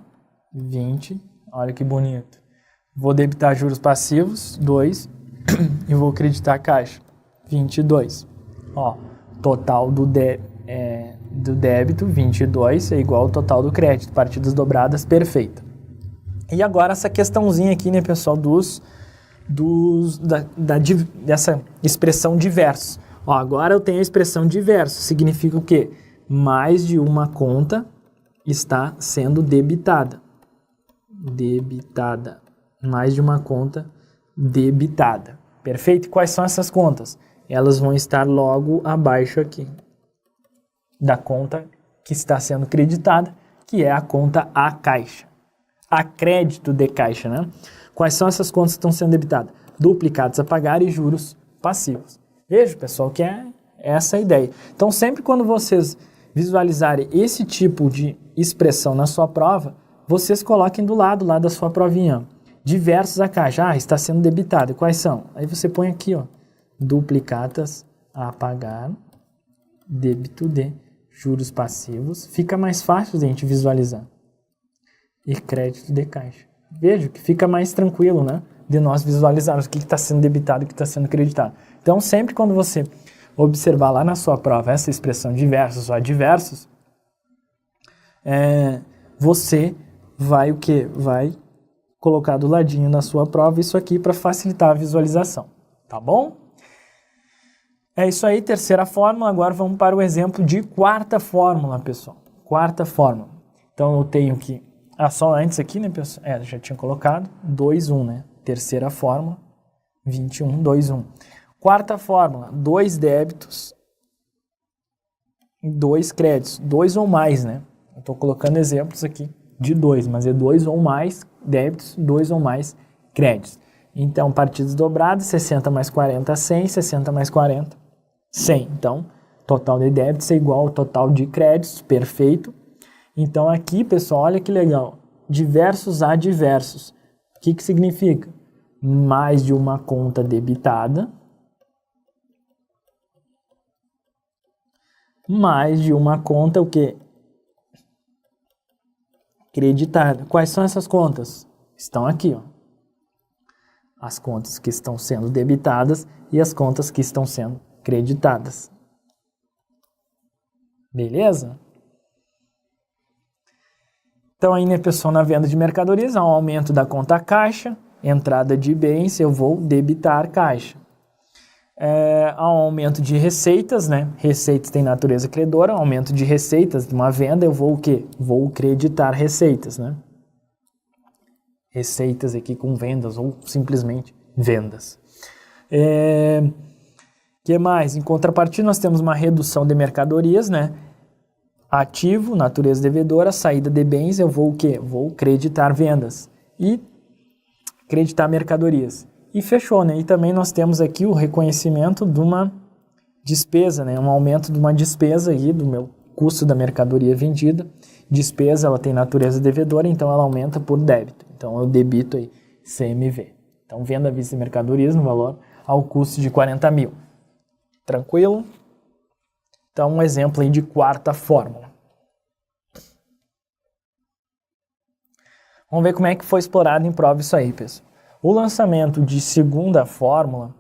20. Olha que bonito. Vou debitar juros passivos, 2. E vou creditar a caixa, 22. Ó, total do débito, 22, é igual ao total do crédito. Partidas dobradas, perfeita. E agora essa questãozinha aqui, né, pessoal, dessa expressão diversos. Ó, agora eu tenho a expressão diversos. Significa o quê? Mais de uma conta está sendo debitada. Debitada. Mais de uma conta debitada. Perfeito? Quais são essas contas? Elas vão estar logo abaixo aqui da conta que está sendo creditada, que é a conta A caixa. A crédito de caixa, né? Quais são essas contas que estão sendo debitadas? Duplicados a pagar e juros passivos. Veja, pessoal, que é essa a ideia. Então, sempre quando vocês visualizarem esse tipo de expressão na sua prova, vocês coloquem do lado lá da sua provinha. Diversos a caixa. Está sendo debitado. Quais são? Aí você põe aqui, ó, duplicatas a pagar, débito de juros passivos. Fica mais fácil de a gente visualizar. E crédito de caixa. Veja que fica mais tranquilo, né? De nós visualizarmos o que está sendo debitado e o que está sendo creditado. Então, sempre quando você observar lá na sua prova essa expressão diversos ou adversos, você vai o quê? Vai colocar do ladinho na sua prova isso aqui para facilitar a visualização. Tá bom? É isso aí, terceira fórmula. Agora vamos para o exemplo de quarta fórmula, pessoal. Quarta fórmula. Então, eu tenho que... só antes aqui, né, pessoal? Já tinha colocado. 2, 1, né? Terceira fórmula. 21, 2, 1. Quarta fórmula. 2 débitos e 2 créditos. 2 ou mais, né? Eu estou colocando exemplos aqui de 2, mas é 2 ou mais débitos, 2 ou mais créditos. Então, partidas dobradas, 60 mais 40, 100. 60 mais 40, 100. Então, total de débitos é igual ao total de créditos. Perfeito. Então, aqui, pessoal, olha que legal. Diversos a diversos. O que significa? Mais de uma conta debitada, mais de uma conta, o quê? Creditada. Quais são essas contas? Estão aqui, ó. As contas que estão sendo debitadas e as contas que estão sendo creditadas. Beleza? Então, aí, né, pessoal, na venda de mercadorias, há um aumento da conta caixa, entrada de bens, eu vou debitar caixa. Há um aumento de receitas, né? Receitas têm natureza credora, aumento de receitas de uma venda, eu vou o quê? Vou creditar receitas, né? Receitas aqui com vendas ou simplesmente vendas. Que mais? Em contrapartida, nós temos uma redução de mercadorias, né? Ativo, natureza devedora, saída de bens, eu vou o quê? Vou creditar vendas e creditar mercadorias. E fechou, né? E também nós temos aqui o reconhecimento de uma despesa, né? Um aumento de uma despesa aí do meu custo da mercadoria vendida. Despesa, ela tem natureza devedora, então ela aumenta por débito. Então eu debito aí CMV. Então venda à vista de mercadorias no valor ao custo de 40.000. Tranquilo? Então, um exemplo aí de quarta fórmula. Vamos ver como é que foi explorado em prova isso aí, pessoal. O lançamento de segunda fórmula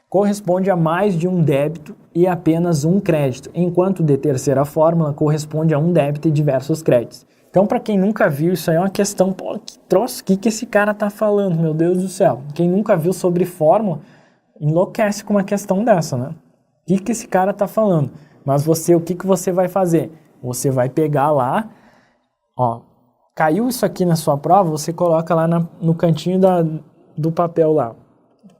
corresponde a mais de um débito e apenas um crédito, enquanto de terceira fórmula corresponde a um débito e diversos créditos. Então, para quem nunca viu, isso aí é uma questão, pô, que troço, o que esse cara tá falando, meu Deus do céu. Quem nunca viu sobre fórmula, enlouquece com uma questão dessa, né? O que esse cara tá falando? Mas você, o que você vai fazer? Você vai pegar lá, ó, caiu isso aqui na sua prova, você coloca lá no cantinho do papel lá.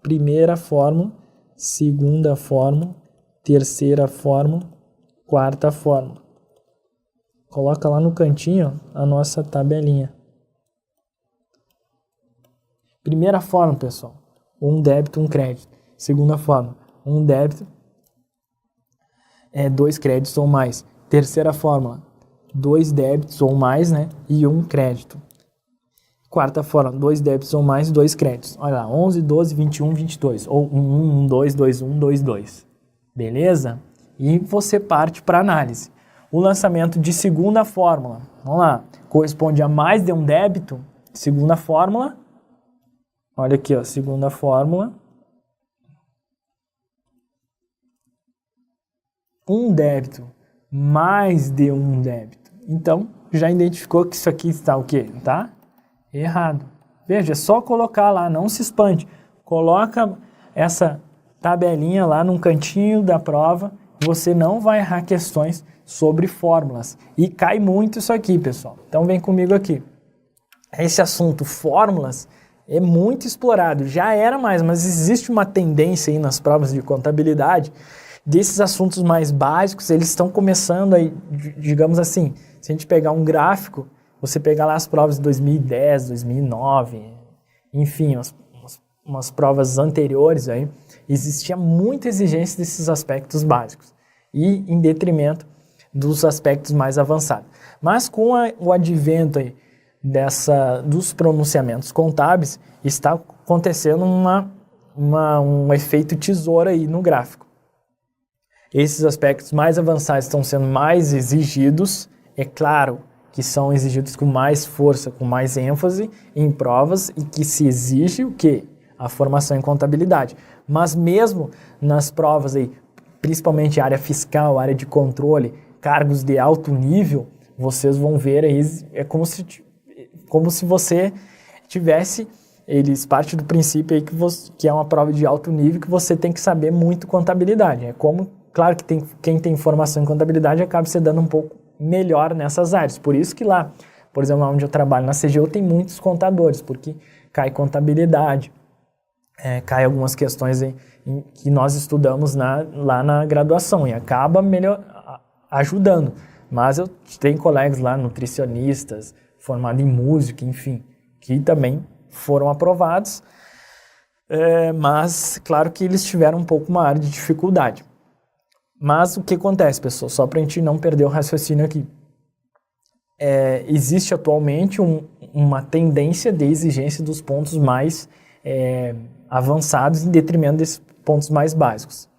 Primeira fórmula, segunda fórmula, terceira fórmula, quarta fórmula. Coloca lá no cantinho a nossa tabelinha. Primeira fórmula, pessoal, um débito, um crédito. Segunda fórmula, um débito, dois créditos ou mais. Terceira fórmula, dois débitos ou mais, né, e um crédito. Quarta fórmula, dois débitos ou mais, dois créditos. Olha lá, 11, 12, 21, 22. Ou 1, 1, 2, 2, 1, 2, 2. Beleza? E você parte para análise. O lançamento de segunda fórmula, vamos lá, corresponde a mais de um débito. Segunda fórmula, olha aqui, ó, segunda fórmula. Um débito, mais de um débito. Então, já identificou que isso aqui está o quê? Tá? Errado. Veja, é só colocar lá, não se espante. Coloca essa tabelinha lá num cantinho da prova, você não vai errar questões sobre fórmulas. E cai muito isso aqui, pessoal. Então vem comigo aqui. Esse assunto, fórmulas, é muito explorado. Já era mais, mas existe uma tendência aí nas provas de contabilidade desses assuntos mais básicos, eles estão começando aí, digamos assim, se a gente pegar um gráfico, você pegar lá as provas de 2010, 2009, enfim, umas provas anteriores aí, existia muita exigência desses aspectos básicos e em detrimento dos aspectos mais avançados. Mas com o advento aí dos pronunciamentos contábeis, está acontecendo um efeito tesoura aí no gráfico. Esses aspectos mais avançados estão sendo mais exigidos, é claro que são exigidos com mais força, com mais ênfase em provas e que se exige o quê? A formação em contabilidade. Mas mesmo nas provas aí, principalmente área fiscal, área de controle, cargos de alto nível, vocês vão ver aí, é como se você tivesse, eles partem do princípio aí que é uma prova de alto nível, que você tem que saber muito contabilidade. É como, claro que quem tem formação em contabilidade acaba se dando um pouco melhor nessas áreas. Por isso que lá, por exemplo, lá onde eu trabalho, na CGU, tem muitos contadores, porque cai contabilidade, cai algumas questões que nós estudamos lá na graduação e acaba ajudando. Mas eu tenho colegas lá, nutricionistas, formados em música, enfim, que também foram aprovados, mas claro que eles tiveram um pouco uma área de dificuldade. Mas o que acontece, pessoal? Só para a gente não perder o raciocínio aqui. Existe atualmente uma tendência de exigência dos pontos mais avançados em detrimento desses pontos mais básicos.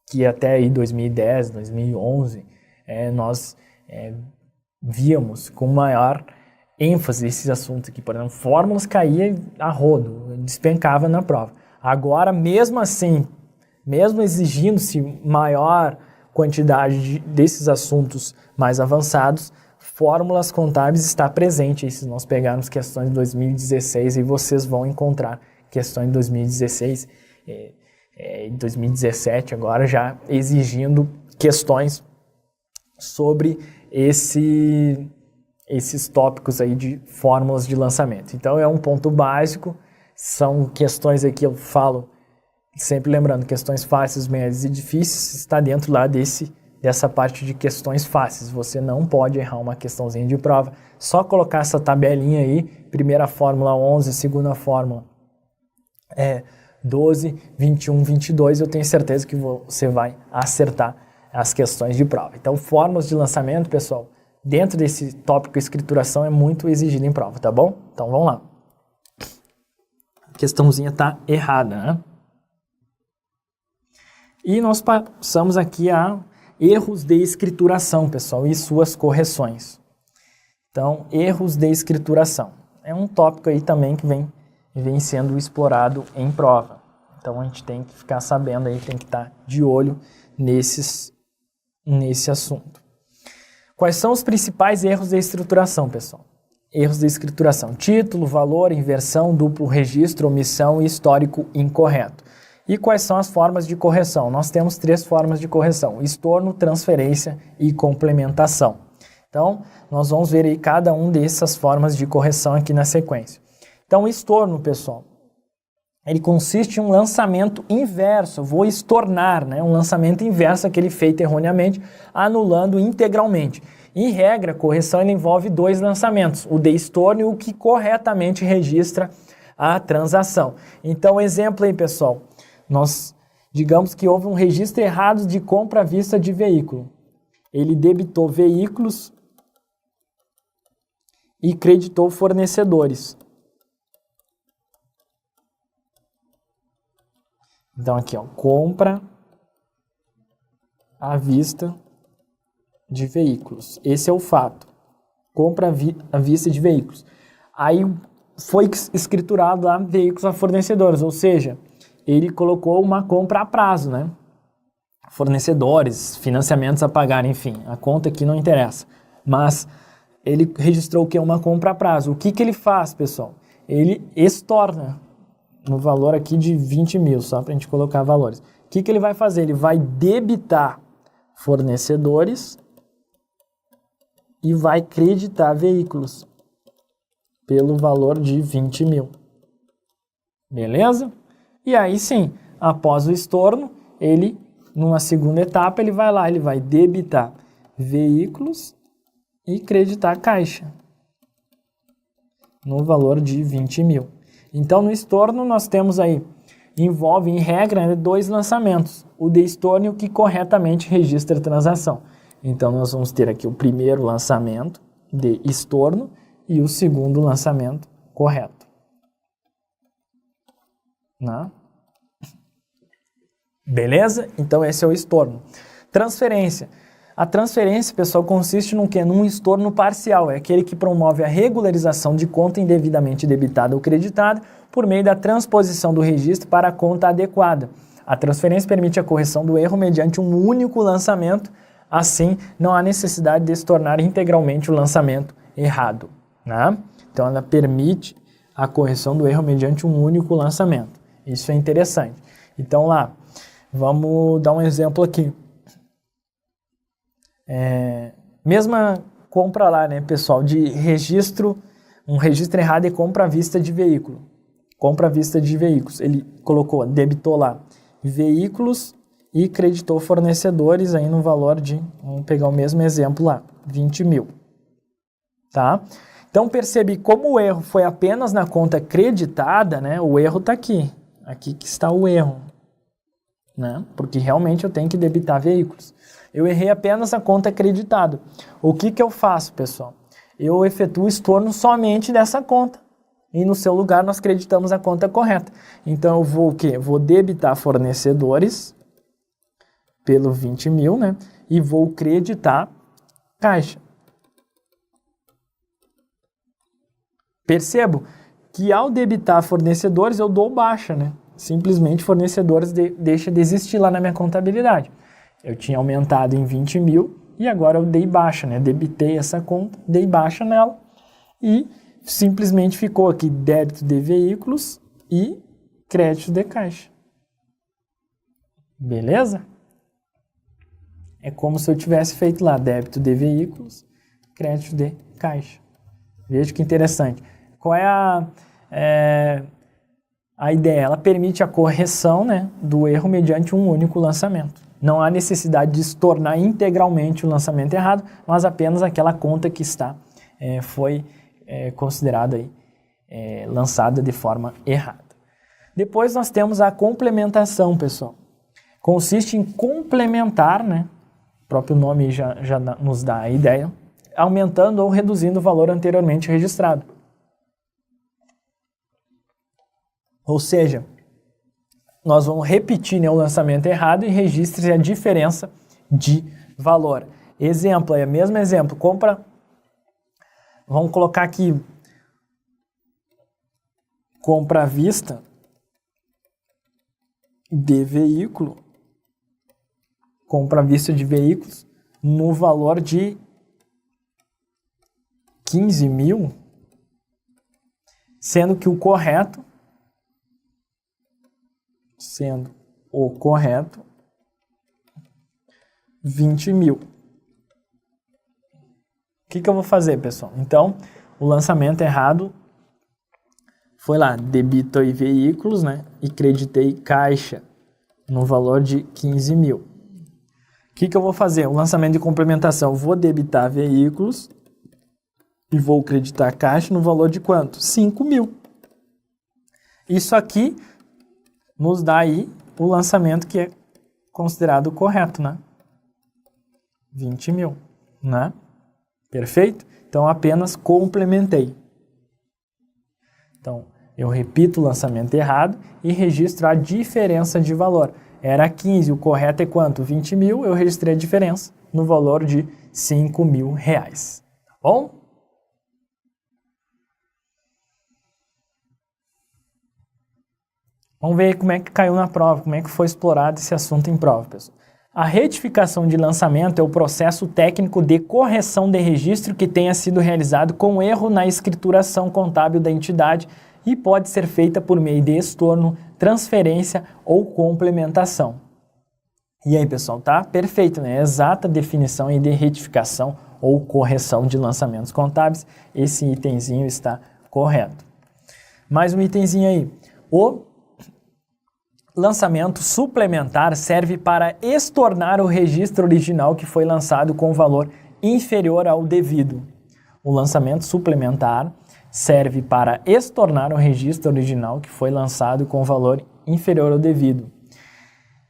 Que até aí 2010, 2011, nós víamos com maior ênfase esses assuntos aqui. Por exemplo, fórmulas caía a rodo, despencava na prova. Agora, mesmo assim, mesmo exigindo-se maior quantidade desses assuntos mais avançados, fórmulas contábeis está presente. E se nós pegarmos questões de 2016, aí vocês vão encontrar questões de 2016 e 2017, agora já exigindo questões sobre esses tópicos aí de fórmulas de lançamento. Então é um ponto básico, são questões aqui que eu falo, sempre lembrando, questões fáceis, médias e difíceis, está dentro lá dessa parte de questões fáceis. Você não pode errar uma questãozinha de prova, só colocar essa tabelinha aí, primeira fórmula 11, segunda fórmula 12, 21, 22, eu tenho certeza que você vai acertar as questões de prova. Então, fórmulas de lançamento, pessoal, dentro desse tópico escrituração é muito exigido em prova, tá bom? Então, vamos lá. A questãozinha está errada, né? E nós passamos aqui a erros de escrituração, pessoal, e suas correções. Então, erros de escrituração. É um tópico aí também que vem vem sendo explorado em prova. Então a gente tem que ficar sabendo aí, tem que estar de olho nesse assunto. Quais são os principais erros de estruturação, pessoal? Erros de escrituração: título, valor, inversão, duplo registro, omissão e histórico incorreto. E quais são as formas de correção? Nós temos 3 formas de correção: estorno, transferência e complementação. Então, nós vamos ver aí cada um dessas formas de correção aqui na sequência. Então, o estorno, pessoal, ele consiste em um lançamento inverso. Eu vou estornar, né? Um lançamento inverso, aquele feito erroneamente, anulando integralmente. Em regra, a correção envolve 2 lançamentos, o de estorno e o que corretamente registra a transação. Então, exemplo aí, pessoal, nós digamos que houve um registro errado de compra à vista de veículo. Ele debitou veículos e creditou fornecedores. Então, aqui, ó, compra à vista de veículos. Esse é o fato. Compra à vista de veículos. Aí foi escriturado lá veículos a fornecedores, ou seja, ele colocou uma compra a prazo, né? Fornecedores, financiamentos a pagar, enfim, a conta aqui não interessa. Mas ele registrou o que é uma compra a prazo. O que ele faz, pessoal? Ele estorna no valor aqui de 20 mil, só para a gente colocar valores. O que ele vai fazer? Ele vai debitar fornecedores e vai creditar veículos pelo valor de 20 mil. Beleza? E aí sim, após o estorno, ele, numa segunda etapa, ele vai lá, ele vai debitar veículos e creditar caixa no valor de 20 mil. Então, no estorno, nós temos aí, envolve, em regra, 2 lançamentos. O de estorno e o que corretamente registra a transação. Então, nós vamos ter aqui o primeiro lançamento de estorno e o segundo lançamento correto. Né? Beleza? Então, esse é o estorno. Transferência. A transferência, pessoal, consiste no quê? Num estorno parcial. É aquele que promove a regularização de conta indevidamente debitada ou creditada por meio da transposição do registro para a conta adequada. A transferência permite a correção do erro mediante um único lançamento. Assim, não há necessidade de estornar integralmente o lançamento errado. Né? Então, ela permite a correção do erro mediante um único lançamento. Isso é interessante. Então, lá, vamos dar um exemplo aqui. Mesma compra lá, né, pessoal, de registro, um registro errado de compra à vista de veículo. Compra à vista de veículos. Ele colocou, debitou lá veículos e creditou fornecedores aí no valor de, vamos pegar o mesmo exemplo lá, 20 mil. Tá? Então, percebi como o erro foi apenas na conta creditada, né, o erro está aqui. Aqui que está o erro. Né? Porque realmente eu tenho que debitar veículos. Eu errei apenas a conta creditada. O que eu faço, pessoal? Eu efetuo o estorno somente dessa conta. E no seu lugar nós creditamos a conta correta. Então eu vou o quê? Vou debitar fornecedores pelo 20 mil, né? E vou creditar caixa. Percebo que ao debitar fornecedores eu dou baixa, né? Simplesmente fornecedores deixa de existir lá na minha contabilidade. Eu tinha aumentado em 20 mil e agora eu dei baixa, né? Debitei essa conta, dei baixa nela e simplesmente ficou aqui débito de veículos e crédito de caixa. Beleza? É como se eu tivesse feito lá débito de veículos, crédito de caixa. Veja que interessante. Qual é a ideia? Ela permite a correção, né, do erro mediante um único lançamento. Não há necessidade de estornar integralmente o lançamento errado, mas apenas aquela conta que foi considerada aí, lançada de forma errada. Depois nós temos a complementação, pessoal. Consiste em complementar, né, o próprio nome já nos dá a ideia, aumentando ou reduzindo o valor anteriormente registrado. Ou seja, nós vamos repetir, né, o lançamento errado e registre a diferença de valor. Exemplo, mesmo exemplo, compra, vamos colocar aqui, compra à vista de veículo, compra à vista de veículos no valor de 15 mil, sendo que o correto, 20 mil. O que eu vou fazer, pessoal? Então, o lançamento errado foi lá, debito aí veículos, né? E creditei caixa no valor de 15 mil. O que eu vou fazer? O lançamento de complementação, eu vou debitar veículos e vou creditar caixa no valor de quanto? 5 mil. Isso aqui nos dá aí o lançamento que é considerado correto, né? 20 mil, né? Perfeito? Então, apenas complementei. Então, eu repito o lançamento errado e registro a diferença de valor. Era 15, o correto é quanto? 20 mil, eu registrei a diferença no valor de 5 mil reais. Tá bom? Vamos ver como é que caiu na prova, como é que foi explorado esse assunto em prova, pessoal. A retificação de lançamento é o processo técnico de correção de registro que tenha sido realizado com erro na escrituração contábil da entidade e pode ser feita por meio de estorno, transferência ou complementação. E aí, pessoal, tá? Perfeito, né? Exata definição aí de retificação ou correção de lançamentos contábeis. Esse itemzinho está correto. Mais um itemzinho aí. O lançamento suplementar serve para estornar o registro original que foi lançado com valor inferior ao devido. O lançamento suplementar serve para estornar o registro original que foi lançado com valor inferior ao devido.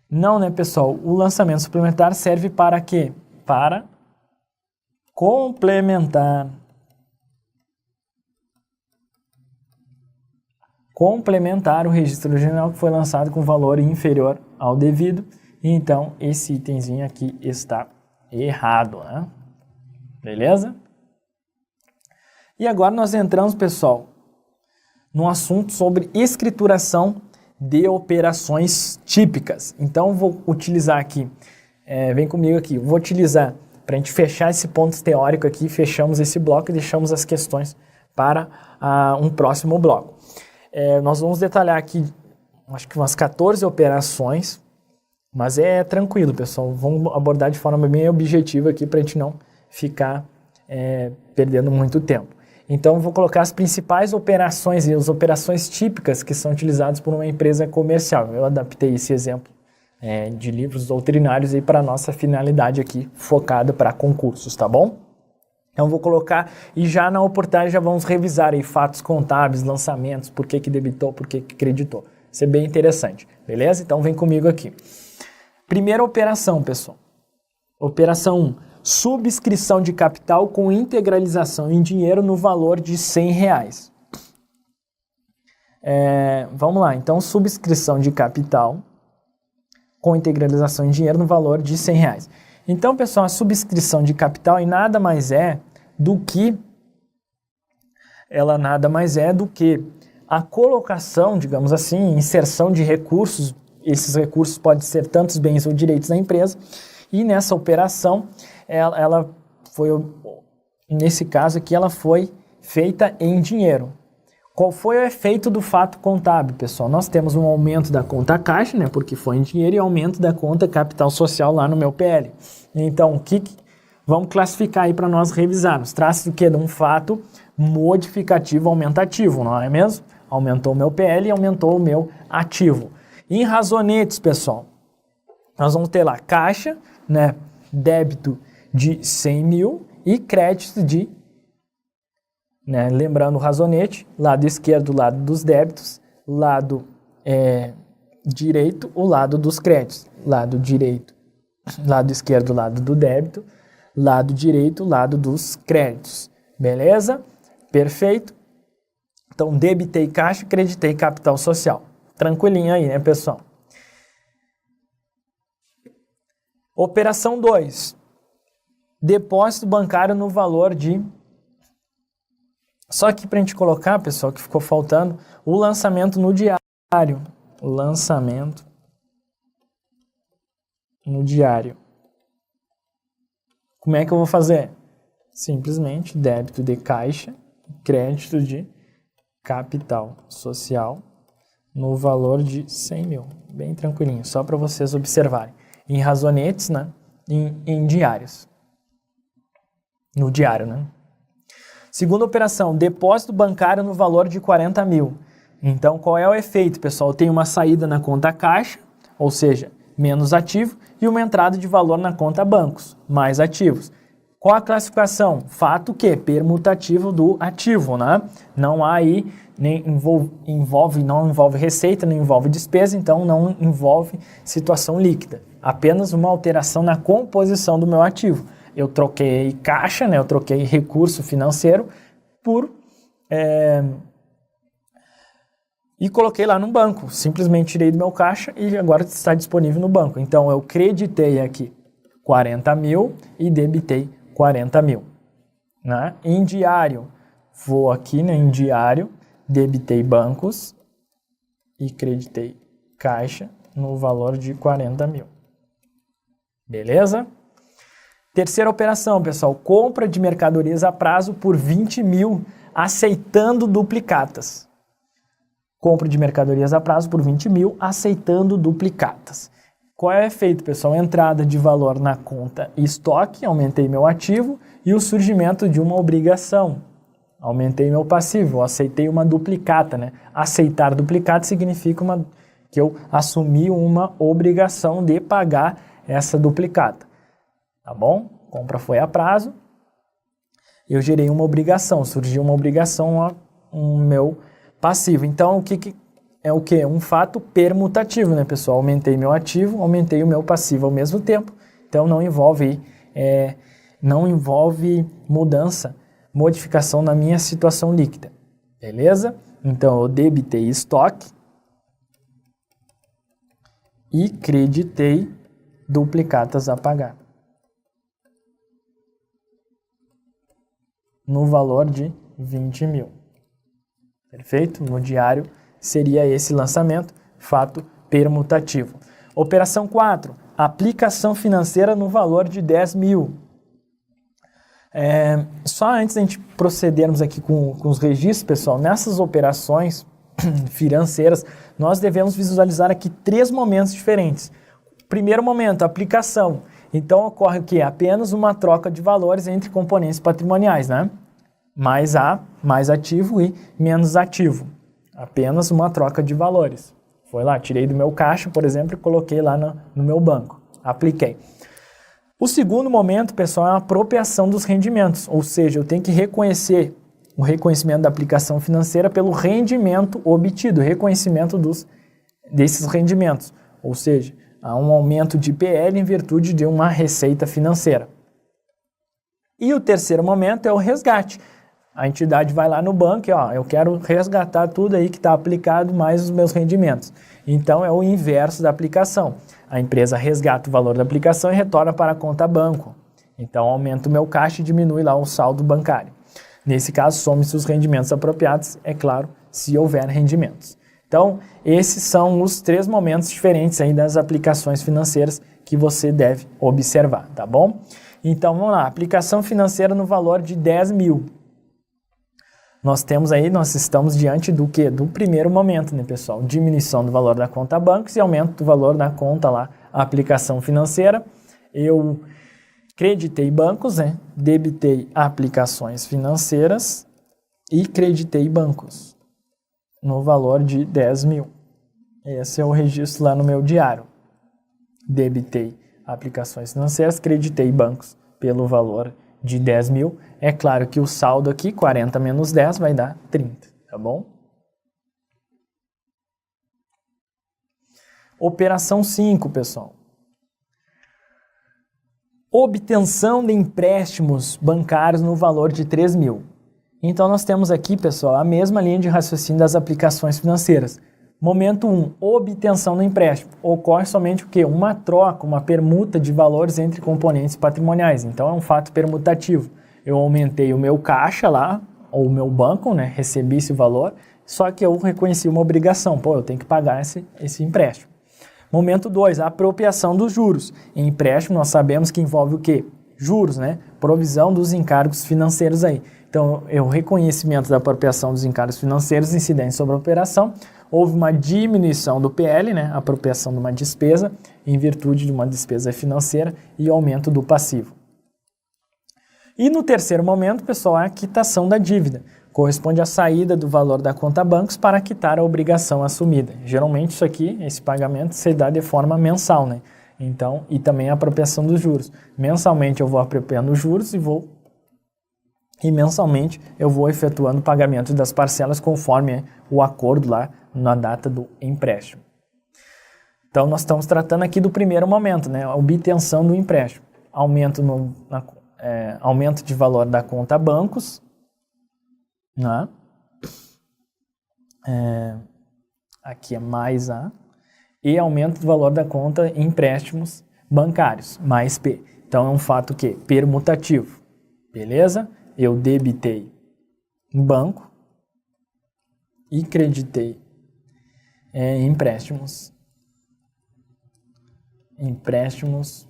Não, né, pessoal? O lançamento suplementar serve para quê? Para complementar o registro original que foi lançado com valor inferior ao devido. Então, esse itemzinho aqui está errado, né? Beleza? E agora nós entramos, pessoal, num assunto sobre escrituração de operações típicas. Então, vou utilizar aqui, vem comigo aqui, vou utilizar, para a gente fechar esse ponto teórico aqui, fechamos esse bloco e deixamos as questões para um próximo bloco. Nós vamos detalhar aqui, acho que umas 14 operações, mas é tranquilo, pessoal. Vamos abordar de forma bem objetiva aqui para a gente não ficar perdendo muito tempo. Então, vou colocar as principais operações e as operações típicas que são utilizadas por uma empresa comercial. Eu adaptei esse exemplo de livros doutrinários aí para a nossa finalidade aqui, focada para concursos, tá bom? Então, vou colocar, e já na oportunidade já vamos revisar aí fatos contábeis, lançamentos, por que debitou, por que creditou. Isso é bem interessante, beleza? Então, vem comigo aqui. Primeira operação, pessoal. Operação 1. Subscrição de capital com integralização em dinheiro no valor de R$100. Vamos lá, então, subscrição de capital com integralização em dinheiro no valor de R$100. Então, pessoal, a subscrição de capital nada mais é do que a colocação, digamos assim, inserção de recursos. Esses recursos podem ser tantos bens ou direitos da empresa. E nessa operação, ela foi, nesse caso aqui, ela foi feita em dinheiro. Qual foi o efeito do fato contábil, pessoal? Nós temos um aumento da conta caixa, né, porque foi em dinheiro, e aumento da conta capital social lá no meu PL. Então, vamos classificar aí para nós revisarmos? Trata-se do quê? De um fato modificativo aumentativo, não é mesmo? Aumentou o meu PL e aumentou o meu ativo. Em razonetes, pessoal, nós vamos ter lá caixa, né, débito de 100 mil e crédito de, lembrando o razonete, lado esquerdo, o lado dos débitos, lado direito, o lado dos créditos, lado direito, lado esquerdo, lado do débito, lado direito, lado dos créditos, beleza? Perfeito? Então, debitei caixa, creditei capital social. Tranquilinho aí, né, pessoal? Operação 2. Depósito bancário no valor de Só que para a gente colocar, pessoal, que ficou faltando, o lançamento no diário. O lançamento no diário. Como é que eu vou fazer? Simplesmente débito de caixa, crédito de capital social no valor de 100 mil. Bem tranquilinho, só para vocês observarem. Em razonetes, né? Em diários. No diário, né? Segunda operação, depósito bancário no valor de 40 mil. Então, qual é o efeito, pessoal? Eu tenho uma saída na conta caixa, ou seja, menos ativo, e uma entrada de valor na conta bancos, mais ativos. Qual a classificação? Fato que permutativo do ativo, né? Não há aí, nem não envolve receita, não envolve despesa, então não envolve situação líquida. Apenas uma alteração na composição do meu ativo. Eu troquei caixa, né? Eu troquei recurso financeiro por... e coloquei lá no banco. Simplesmente tirei do meu caixa e agora está disponível no banco. Então, eu creditei aqui 40 mil e debitei 40 mil. Né? Em diário, vou aqui, né, em diário, debitei bancos e creditei caixa no valor de 40 mil. Beleza? Terceira operação, pessoal, compra de mercadorias a prazo por 20 mil, aceitando duplicatas. Compra de mercadorias a prazo por 20 mil, aceitando duplicatas. Qual é o efeito, pessoal? Entrada de valor na conta estoque, aumentei meu ativo, e o surgimento de uma obrigação, aumentei meu passivo, aceitei uma duplicata, né? Aceitar duplicata significa que eu assumi uma obrigação de pagar essa duplicata. Tá bom? Compra foi a prazo, eu gerei uma obrigação, surgiu uma obrigação no meu passivo. Então, o que é o quê? Um fato permutativo, né, pessoal? Aumentei meu ativo, aumentei o meu passivo ao mesmo tempo. Então, não envolve mudança, modificação na minha situação líquida. Beleza? Então, eu debitei estoque e creditei duplicatas a pagar. No valor de 20 mil. Perfeito? No diário seria esse lançamento, fato permutativo. Operação 4, aplicação financeira no valor de 10 mil. Só antes da gente procedermos aqui com os registros, pessoal, nessas operações financeiras, nós devemos visualizar aqui 3 momentos diferentes. Primeiro momento, aplicação. Então, ocorre o quê? Apenas uma troca de valores entre componentes patrimoniais, né? Mais A, mais ativo e menos ativo. Apenas uma troca de valores. Foi lá, tirei do meu caixa, por exemplo, e coloquei lá no meu banco. Apliquei. O segundo momento, pessoal, é a apropriação dos rendimentos. Ou seja, eu tenho que reconhecer o reconhecimento da aplicação financeira pelo rendimento obtido, reconhecimento desses rendimentos. Ou seja, há um aumento de PL em virtude de uma receita financeira. E o terceiro momento é o resgate. A entidade vai lá no banco e, eu quero resgatar tudo aí que está aplicado mais os meus rendimentos. Então, é o inverso da aplicação. A empresa resgata o valor da aplicação e retorna para a conta banco. Então, aumenta o meu caixa e diminui lá o saldo bancário. Nesse caso, some-se os rendimentos apropriados, é claro, se houver rendimentos. Então, esses são os 3 momentos diferentes aí das aplicações financeiras que você deve observar, tá bom? Então, vamos lá, aplicação financeira no valor de 10 mil. Nós estamos diante do quê? Do primeiro momento, né, pessoal? Diminuição do valor da conta bancos e aumento do valor da conta lá, aplicação financeira. Eu creditei bancos, né? Debitei aplicações financeiras e creditei bancos no valor de 10 mil. Esse é o registro lá no meu diário. Debitei aplicações financeiras, creditei bancos pelo valor de 10 mil. É claro que o saldo aqui, 40 menos 10, vai dar 30, tá bom? Operação 5, pessoal. Obtenção de empréstimos bancários no valor de 3 mil. Então, nós temos aqui, pessoal, a mesma linha de raciocínio das aplicações financeiras. Momento 1, obtenção do empréstimo. Ocorre somente o quê? Uma troca, uma permuta de valores entre componentes patrimoniais. Então, é um fato permutativo. Eu aumentei o meu caixa lá, ou o meu banco, né, recebi esse valor, só que eu reconheci uma obrigação, eu tenho que pagar esse empréstimo. Momento 2, a apropriação dos juros. Em empréstimo, nós sabemos que envolve o quê? Juros, né? Provisão dos encargos financeiros aí. Então, o reconhecimento da apropriação dos encargos financeiros incidentes sobre a operação, houve uma diminuição do PL, né? Apropriação de uma despesa, em virtude de uma despesa financeira e aumento do passivo. E no terceiro momento, pessoal, a quitação da dívida. Corresponde à saída do valor da conta bancos para quitar a obrigação assumida. Geralmente isso aqui, esse pagamento, se dá de forma mensal, né? Então, e também a apropriação dos juros. Mensalmente eu vou apropriando os juros e mensalmente eu vou efetuando o pagamento das parcelas conforme o acordo lá na data do empréstimo. Então nós estamos tratando aqui do primeiro momento, né? A obtenção do empréstimo. Aumento de valor da conta bancos, né? Aqui é mais A, e aumento do valor da conta em empréstimos bancários, mais P. Então é um fato que permutativo, beleza? Eu debitei em banco e creditei empréstimos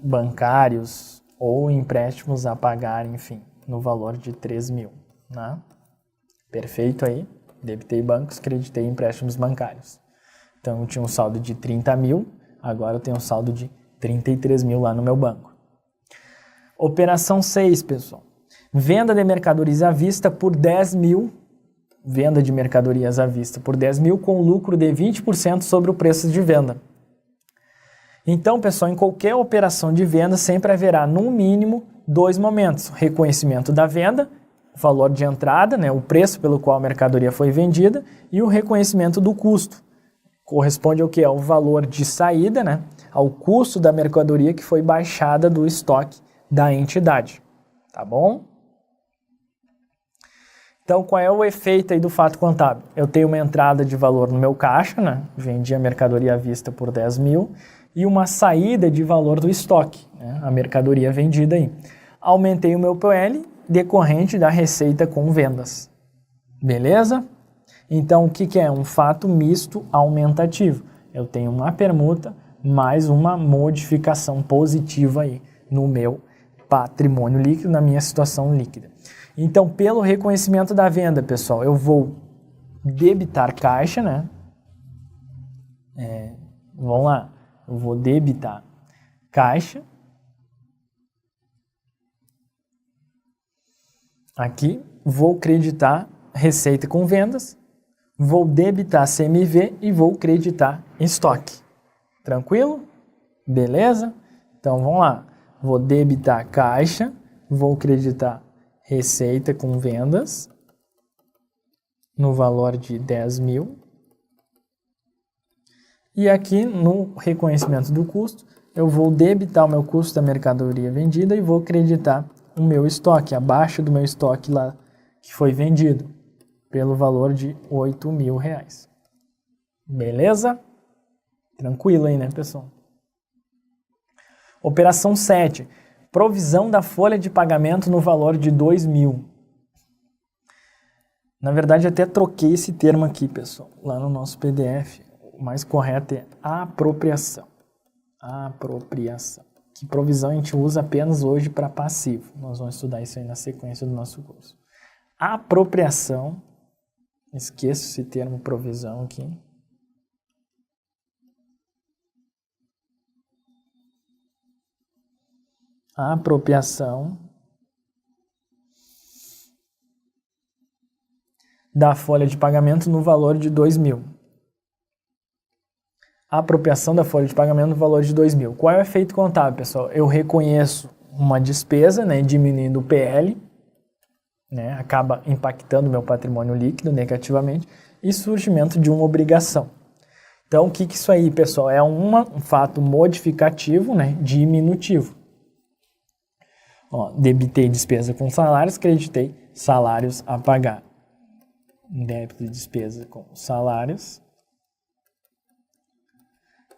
bancários ou empréstimos a pagar, enfim, no valor de 3.000, né? Perfeito aí, debitei bancos, creditei empréstimos bancários. Então eu tinha um saldo de 30.000, agora eu tenho um saldo de 33.000 lá no meu banco. Operação 6, pessoal. Venda de mercadorias à vista por 10.000. Venda de mercadorias à vista por 10.000 com lucro de 20% sobre o preço de venda. Então, pessoal, em qualquer operação de venda sempre haverá, no mínimo, 2 momentos. Reconhecimento da venda, valor de entrada, né, o preço pelo qual a mercadoria foi vendida, e o reconhecimento do custo. Corresponde ao que? Ao valor de saída, né, ao custo da mercadoria que foi baixada do estoque da entidade. Tá bom? Então, qual é o efeito aí do fato contábil? Eu tenho uma entrada de valor no meu caixa, né, vendi a mercadoria à vista por 10.000, e uma saída de valor do estoque, né, a mercadoria vendida aí. Aumentei o meu PL decorrente da receita com vendas. Beleza? Então, o que é? Um fato misto aumentativo. Eu tenho uma permuta mais uma modificação positiva aí no meu patrimônio líquido, na minha situação líquida. Então, pelo reconhecimento da venda, pessoal, eu vou debitar caixa, né? Vamos lá. Eu vou debitar caixa. Aqui, vou creditar receita com vendas, vou debitar CMV e vou creditar estoque. Tranquilo? Beleza? Então, vamos lá. Vou debitar caixa, vou creditar receita com vendas no valor de 10.000. E aqui, no reconhecimento do custo, eu vou debitar o meu custo da mercadoria vendida e vou creditar o meu estoque, abaixo do meu estoque lá que foi vendido, pelo valor de R$8.000. Beleza? Tranquilo aí, né, pessoal? Operação 7. Provisão da folha de pagamento no valor de 2.000. Na verdade, até troquei esse termo aqui, pessoal, lá no nosso PDF. O mais correto é apropriação. Apropriação. Que provisão a gente usa apenas hoje para passivo. Nós vamos estudar isso aí na sequência do nosso curso. Apropriação. Esqueço esse termo provisão aqui. Apropriação da folha de pagamento no valor de 2.000. Apropriação da folha de pagamento no valor de 2.000. Qual é o efeito contábil, pessoal? Eu reconheço uma despesa, né, diminuindo o PL, né, acaba impactando o meu patrimônio líquido negativamente, e surgimento de uma obrigação. Então, o que isso aí, pessoal? É um fato modificativo, né, diminutivo. Debitei despesa com salários, creditei salários a pagar. Débito de despesa com salários,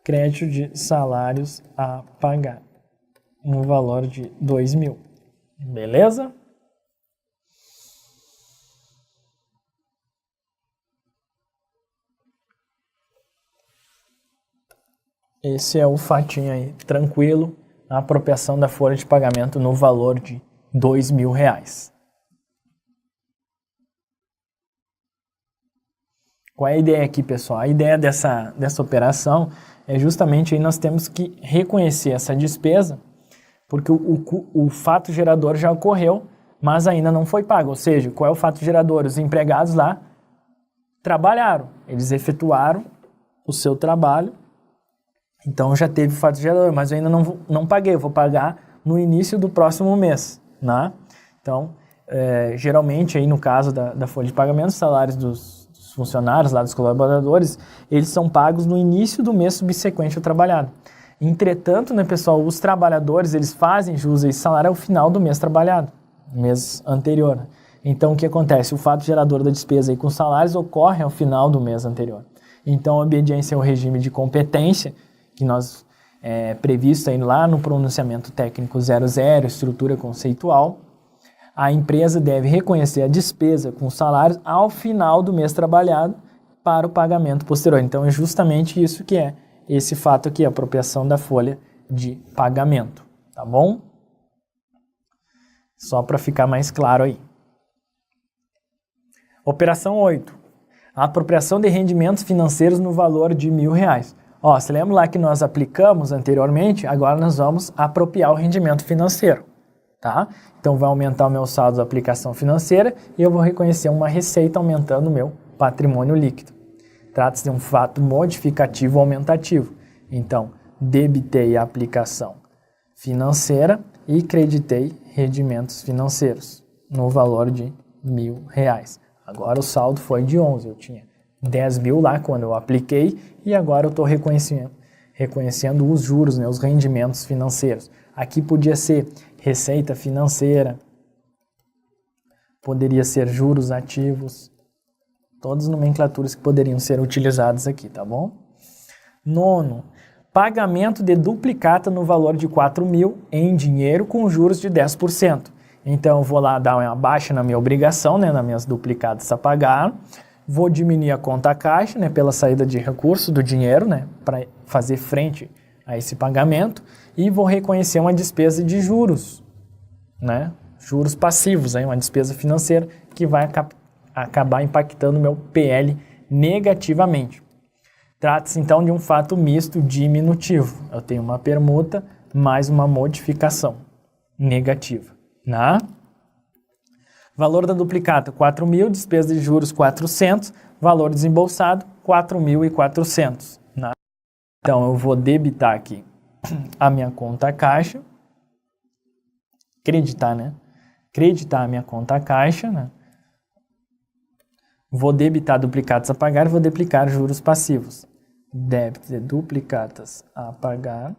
crédito de salários a pagar, no valor de 2.000. Beleza? Esse é o fatinho aí, tranquilo, a apropriação da folha de pagamento no valor de R$ 2.000. Qual é a ideia aqui, pessoal? A ideia dessa operação é justamente aí nós temos que reconhecer essa despesa, porque o fato gerador já ocorreu, mas ainda não foi pago. Ou seja, qual é o fato gerador? Os empregados lá trabalharam, eles efetuaram o seu trabalho, então já teve o fato gerador, mas eu ainda não paguei, eu vou pagar no início do próximo mês, né? Então, geralmente aí no caso da folha de pagamento, os salários dos funcionários, lá dos colaboradores, eles são pagos no início do mês subsequente ao trabalhado. Entretanto, né, pessoal, os trabalhadores, eles fazem jus a esse salário ao final do mês trabalhado, mês anterior. Então, o que acontece? O fato gerador da despesa aí com salários ocorre ao final do mês anterior. Então, a obediência ao regime de competência, que nós previsto aí lá no pronunciamento técnico 00, estrutura conceitual, a empresa deve reconhecer a despesa com salários ao final do mês trabalhado para o pagamento posterior. Então, é justamente isso que é esse fato aqui, a apropriação da folha de pagamento, tá bom? Só para ficar mais claro aí. Operação 8. A apropriação de rendimentos financeiros no valor de R$ 1.000. Ó, você lembra lá que nós aplicamos anteriormente? Agora nós vamos apropriar o rendimento financeiro, tá? Então vai aumentar o meu saldo da aplicação financeira e eu vou reconhecer uma receita aumentando o meu patrimônio líquido. Trata-se de um fato modificativo aumentativo. Então, debitei a aplicação financeira e creditei rendimentos financeiros no valor de R$ 1.000. Agora o saldo foi de 11, eu tinha 10.000 lá quando eu apliquei e agora eu estou reconhecendo os juros, né, os rendimentos financeiros. Aqui podia ser receita financeira, poderia ser juros ativos, todas nomenclaturas que poderiam ser utilizadas aqui, tá bom? 9. Pagamento de duplicata no valor de 4.000 em dinheiro com juros de 10%. Então, eu vou lá dar uma baixa na minha obrigação, né, nas minhas duplicatas a pagar, vou diminuir a conta caixa, né, pela saída de recurso do dinheiro, né, para fazer frente a esse pagamento, e vou reconhecer uma despesa de juros, né, juros passivos, aí, uma despesa financeira que vai acabar impactando o meu PL negativamente. Trata-se, então, de um fato misto diminutivo. Eu tenho uma permuta mais uma modificação negativa. Né? Valor da duplicata, 4.000, despesa de juros, 400, valor desembolsado, 4.400. Né? Então, eu vou debitar aqui a minha conta caixa, creditar, né? Creditar a minha conta caixa, né? Vou debitar duplicatas a pagar e vou deplicar juros passivos. Débito de duplicatas a pagar,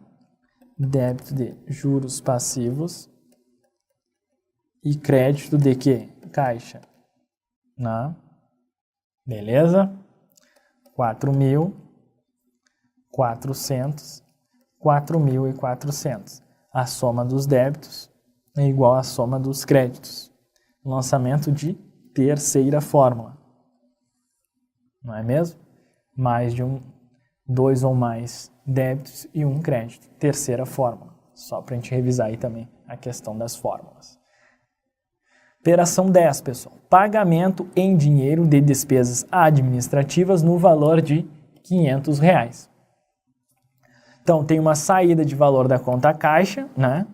débito de juros passivos e crédito de quê? Caixa. Né? Beleza? 4.400, 4.400. A soma dos débitos é igual à soma dos créditos. Lançamento de terceira fórmula. Não é mesmo? Mais de dois ou mais débitos e um crédito. Terceira fórmula. Só para a gente revisar aí também a questão das fórmulas. Operação 10, pessoal. Pagamento em dinheiro de despesas administrativas no valor de R$ 500. Então, tem uma saída de valor da conta caixa, né?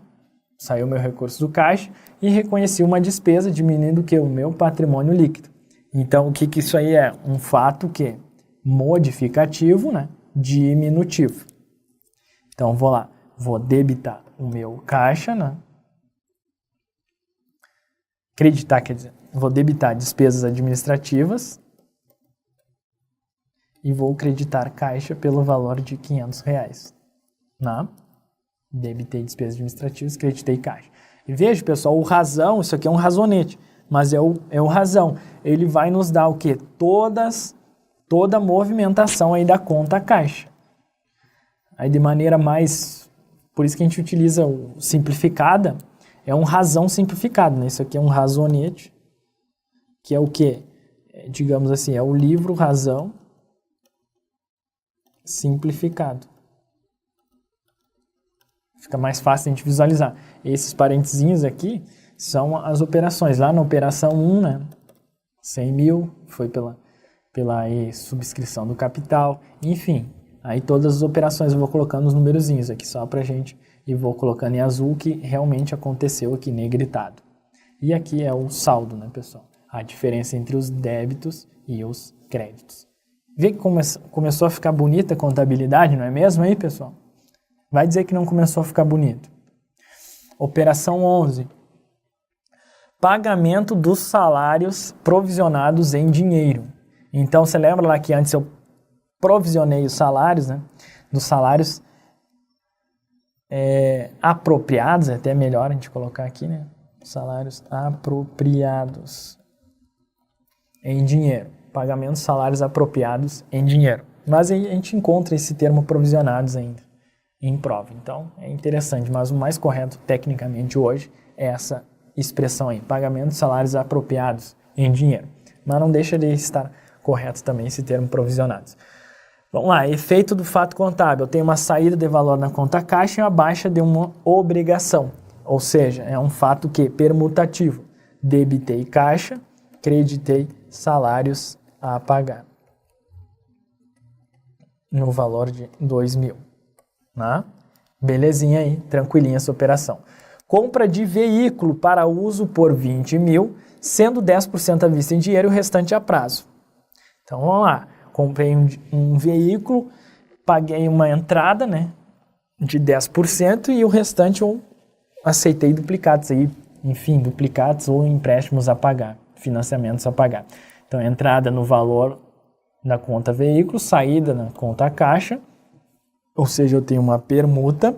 Saiu meu recurso do caixa e reconheci uma despesa diminuindo o meu patrimônio líquido. Então, o que isso aí é? Um fato que modificativo, né? Diminutivo. Então, vou lá, vou debitar o meu caixa, né? Creditar, quer dizer, vou debitar despesas administrativas e vou creditar caixa pelo valor de R$ 500. Né? Debitei despesas administrativas, creditei caixa. E veja, pessoal, o razão, isso aqui é um razonete, mas é o razão. Ele vai nos dar o quê? Toda a movimentação aí da conta caixa. Aí de maneira mais, por isso que a gente utiliza o simplificada, é um razão simplificado, né? Isso aqui é um razonete, que é o quê? Digamos assim, é o livro razão simplificado. Fica mais fácil a gente visualizar. Esses parentezinhos aqui são as operações. Lá na operação 1, né, 100 mil, foi pela aí, subscrição do capital, enfim. Aí todas as operações eu vou colocando os numerozinhos aqui só pra gente e vou colocando em azul o que realmente aconteceu aqui negritado. E aqui é o saldo, né, pessoal? A diferença entre os débitos e os créditos. Vê que começou a ficar bonita a contabilidade, não é mesmo aí, pessoal? Vai dizer que não começou a ficar bonito. Operação 11. Pagamento dos salários provisionados em dinheiro. Então, você lembra lá que antes eu provisionei os salários, né? Dos salários apropriados, é até melhor a gente colocar aqui, né? Salários apropriados em dinheiro. Pagamento dos salários apropriados em dinheiro. Mas a gente encontra esse termo provisionados ainda em prova. Então, é interessante, mas o mais correto tecnicamente hoje é essa expressão aí, pagamento de salários apropriados em dinheiro. Mas não deixa de estar correto também esse termo provisionados. Vamos lá, efeito do fato contábil. Eu tenho uma saída de valor na conta caixa e uma baixa de uma obrigação. Ou seja, é um fato que permutativo. Debitei caixa, creditei salários a pagar no valor de 2.000. Né? Belezinha aí, tranquilinha essa operação. Compra de veículo para uso por 20.000, sendo 10% à vista em dinheiro e o restante a prazo. Então vamos lá, comprei um veículo, paguei uma entrada, né, de 10% e o restante eu aceitei duplicados aí, enfim, duplicados ou empréstimos a pagar, financiamentos a pagar. Então entrada no valor da conta veículo, saída na conta caixa, ou seja, eu tenho uma permuta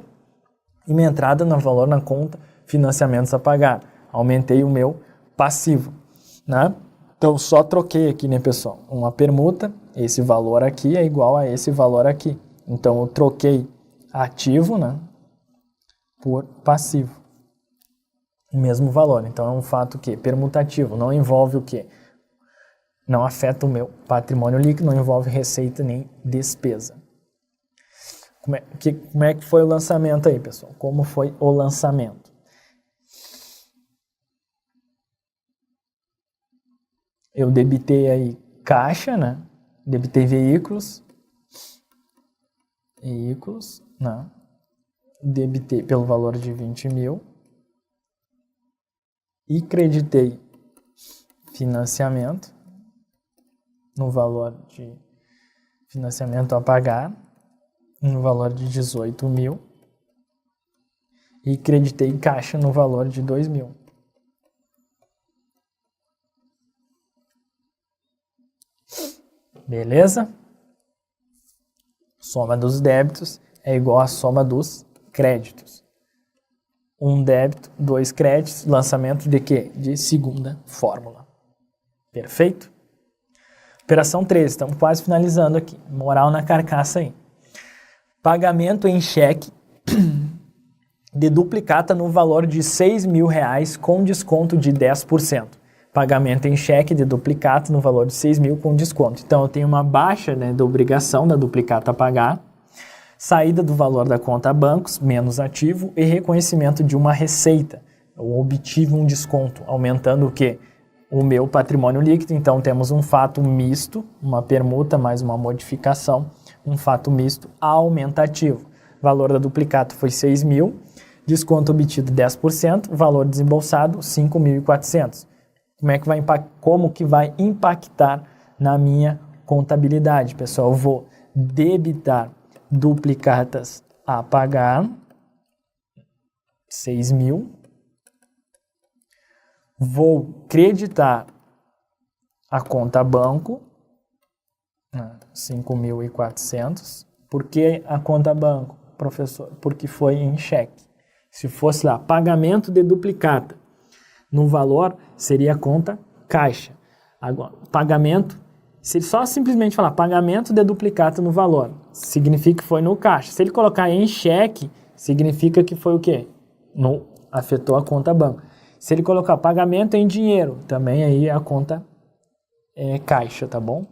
e minha entrada no valor na conta financiamentos a pagar. Aumentei o meu passivo, né? Então, só troquei aqui, né, pessoal? Uma permuta, esse valor aqui é igual a esse valor aqui. Então, eu troquei ativo, né, por passivo. O mesmo valor. Então, é um fato que permutativo. Não envolve o quê? Não afeta o meu patrimônio líquido, não envolve receita nem despesa. Como é que foi o lançamento aí, pessoal? Como foi o lançamento? Eu debitei aí caixa, né? Debitei veículos, né? Debitei pelo valor de 20.000 e creditei financiamento no valor de financiamento a pagar no valor de 18.000 e creditei caixa no valor de 2.000. Beleza? Soma dos débitos é igual à soma dos créditos. Um débito, 2 créditos, lançamento de quê? De segunda fórmula. Perfeito? Operação 13, estamos quase finalizando aqui. Moral na carcaça aí. Pagamento em cheque de duplicata no valor de R$6.000 com desconto de 10%. Pagamento em cheque de duplicata no valor de 6.000 com desconto. Então, eu tenho uma baixa, né, da obrigação da duplicata a pagar, saída do valor da conta a bancos, menos ativo, e reconhecimento de uma receita. Eu obtive um desconto, aumentando o quê? O meu patrimônio líquido. Então, temos um fato misto, uma permuta mais uma modificação, um fato misto aumentativo. O valor da duplicata foi 6.000, desconto obtido 10%, valor desembolsado 5.400. Como que vai impactar na minha contabilidade, pessoal? Eu vou debitar duplicatas a pagar, 6.000. Vou creditar a conta banco, 5.400. Por que a conta banco, professor? Porque foi em cheque. Se fosse lá, pagamento de duplicata, no valor seria a conta caixa. Agora, pagamento, se ele só simplesmente falar pagamento de duplicata no valor, significa que foi no caixa. Se ele colocar em cheque, significa que foi o quê? Afetou a conta banco. Se ele colocar pagamento em dinheiro, também aí a conta é caixa, tá bom?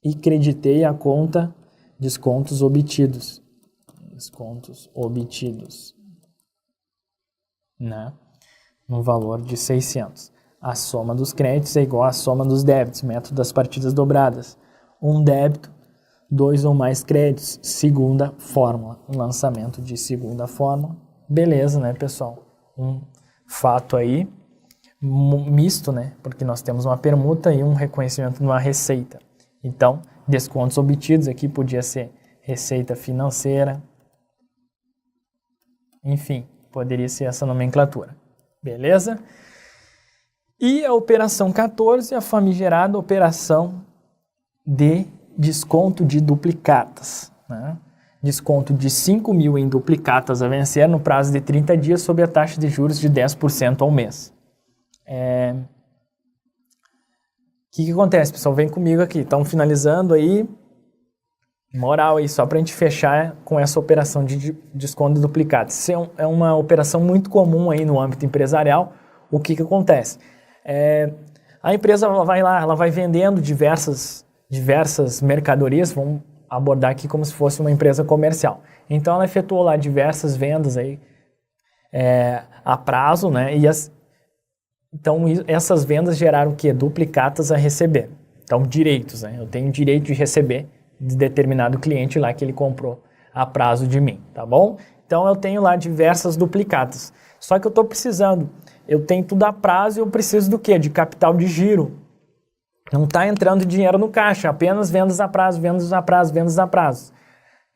E creditei a conta descontos obtidos. descontos obtidos, né? No valor de 600. A soma dos créditos é igual à soma dos débitos, método das partidas dobradas. Um débito, 2 ou mais créditos, segunda fórmula. Um lançamento de segunda fórmula. Beleza, né, pessoal? Um fato aí misto, né? Porque nós temos uma permuta e um reconhecimento de uma receita. Então, descontos obtidos aqui podia ser receita financeira. Enfim, poderia ser essa nomenclatura. Beleza? E a operação 14, a famigerada operação de desconto de duplicatas, né? Desconto de 5.000 em duplicatas a vencer no prazo de 30 dias sob a taxa de juros de 10% ao mês. O que acontece, pessoal? Vem comigo aqui. Estamos finalizando aí. Moral aí, só para a gente fechar com essa operação de desconto de duplicatas. Isso é uma operação muito comum aí no âmbito empresarial. O que acontece? A empresa vai lá, ela vai vendendo diversas mercadorias, vamos abordar aqui como se fosse uma empresa comercial. Então ela efetuou lá diversas vendas aí, a prazo, né? Então essas vendas geraram o quê? Duplicatas a receber. Então direitos, né? Eu tenho direito de receber de determinado cliente lá que ele comprou a prazo de mim, tá bom? Então eu tenho lá diversas duplicatas. Só que eu estou precisando, eu tenho tudo a prazo e eu preciso do quê? De capital de giro. Não está entrando dinheiro no caixa, apenas vendas a prazo, vendas a prazo, vendas a prazo.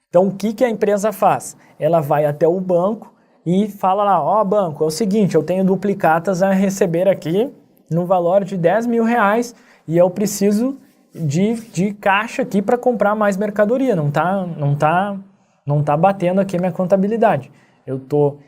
Então o que a empresa faz? Ela vai até o banco e fala lá, ó banco, é o seguinte, eu tenho duplicatas a receber aqui no valor de 10 mil reais e eu preciso de caixa aqui para comprar mais mercadoria, não tá batendo aqui a minha contabilidade. Eu estou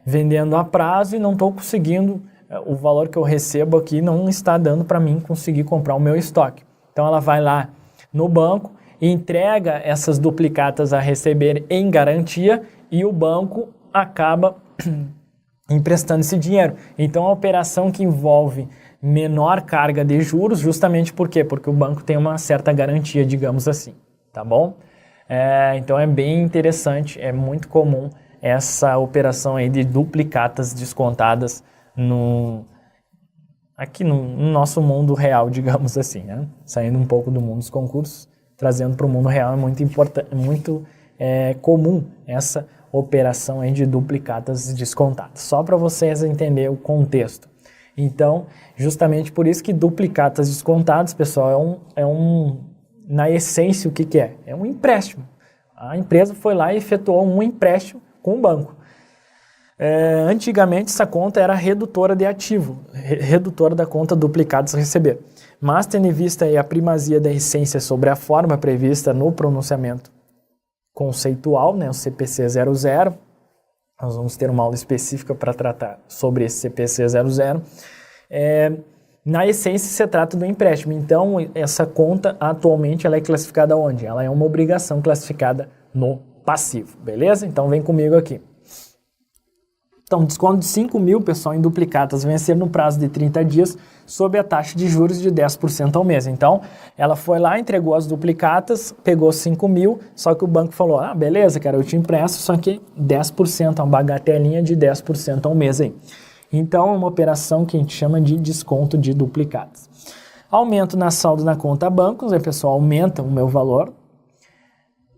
vendendo a prazo e não estou conseguindo, o valor que eu recebo aqui não está dando para mim conseguir comprar o meu estoque. Então ela vai lá no banco e entrega essas duplicatas a receber em garantia e o banco acaba emprestando esse dinheiro. Então a operação que envolve menor carga de juros, justamente por quê? Porque o banco tem uma certa garantia, digamos assim, tá bom? Então é bem interessante, é muito comum essa operação aí de duplicatas descontadas aqui no nosso mundo real, digamos assim, né? Saindo um pouco do mundo dos concursos, trazendo para o mundo real, é muito importante, muito comum essa operação aí de duplicatas descontadas. Só para vocês entenderem o contexto. Então, justamente por isso que duplicatas descontadas, pessoal, na essência, o que é? É um empréstimo. A empresa foi lá e efetuou um empréstimo com o banco. Antigamente, essa conta era redutora de ativo, redutora da conta duplicados a receber. Mas, tendo em vista aí a primazia da essência sobre a forma prevista no pronunciamento conceitual, né, o CPC 00, nós vamos ter uma aula específica para tratar sobre esse CPC 00. Na essência, se trata do empréstimo. Então, essa conta, atualmente, ela é classificada onde? Ela é uma obrigação classificada no passivo, beleza? Então, vem comigo aqui. Então, desconto de 5.000, pessoal, em duplicatas vencer no prazo de 30 dias sob a taxa de juros de 10% ao mês. Então, ela foi lá, entregou as duplicatas, pegou 5.000, só que o banco falou, beleza, cara, eu te empresto, só que 10%, uma bagatelinha de 10% ao mês aí. Então, é uma operação que a gente chama de desconto de duplicatas. Aumento na saldo na conta bancos, aí, pessoal, aumenta o meu valor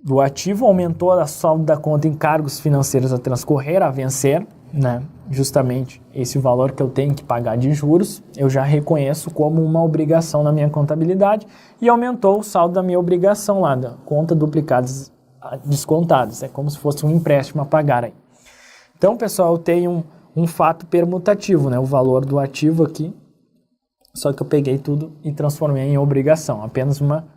do ativo, aumentou a saldo da conta encargos financeiros a transcorrer, a vencer, né? Justamente esse valor que eu tenho que pagar de juros, eu já reconheço como uma obrigação na minha contabilidade e aumentou o saldo da minha obrigação lá, da conta duplicadas descontadas, é como se fosse um empréstimo a pagar aí. Então, pessoal, eu tenho um fato permutativo, né? O valor do ativo aqui, só que eu peguei tudo e transformei em obrigação, apenas uma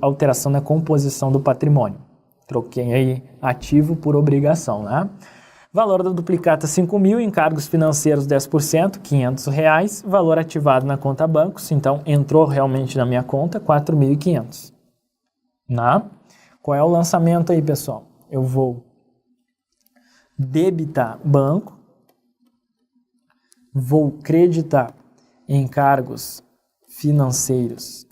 alteração na composição do patrimônio. Troquei aí ativo por obrigação, né? Valor da duplicata 5.000, encargos financeiros 10%, R$500, valor ativado na conta bancos, então entrou realmente na minha conta, 4.500. Qual é o lançamento aí, pessoal? Eu vou debitar banco, vou creditar encargos financeiros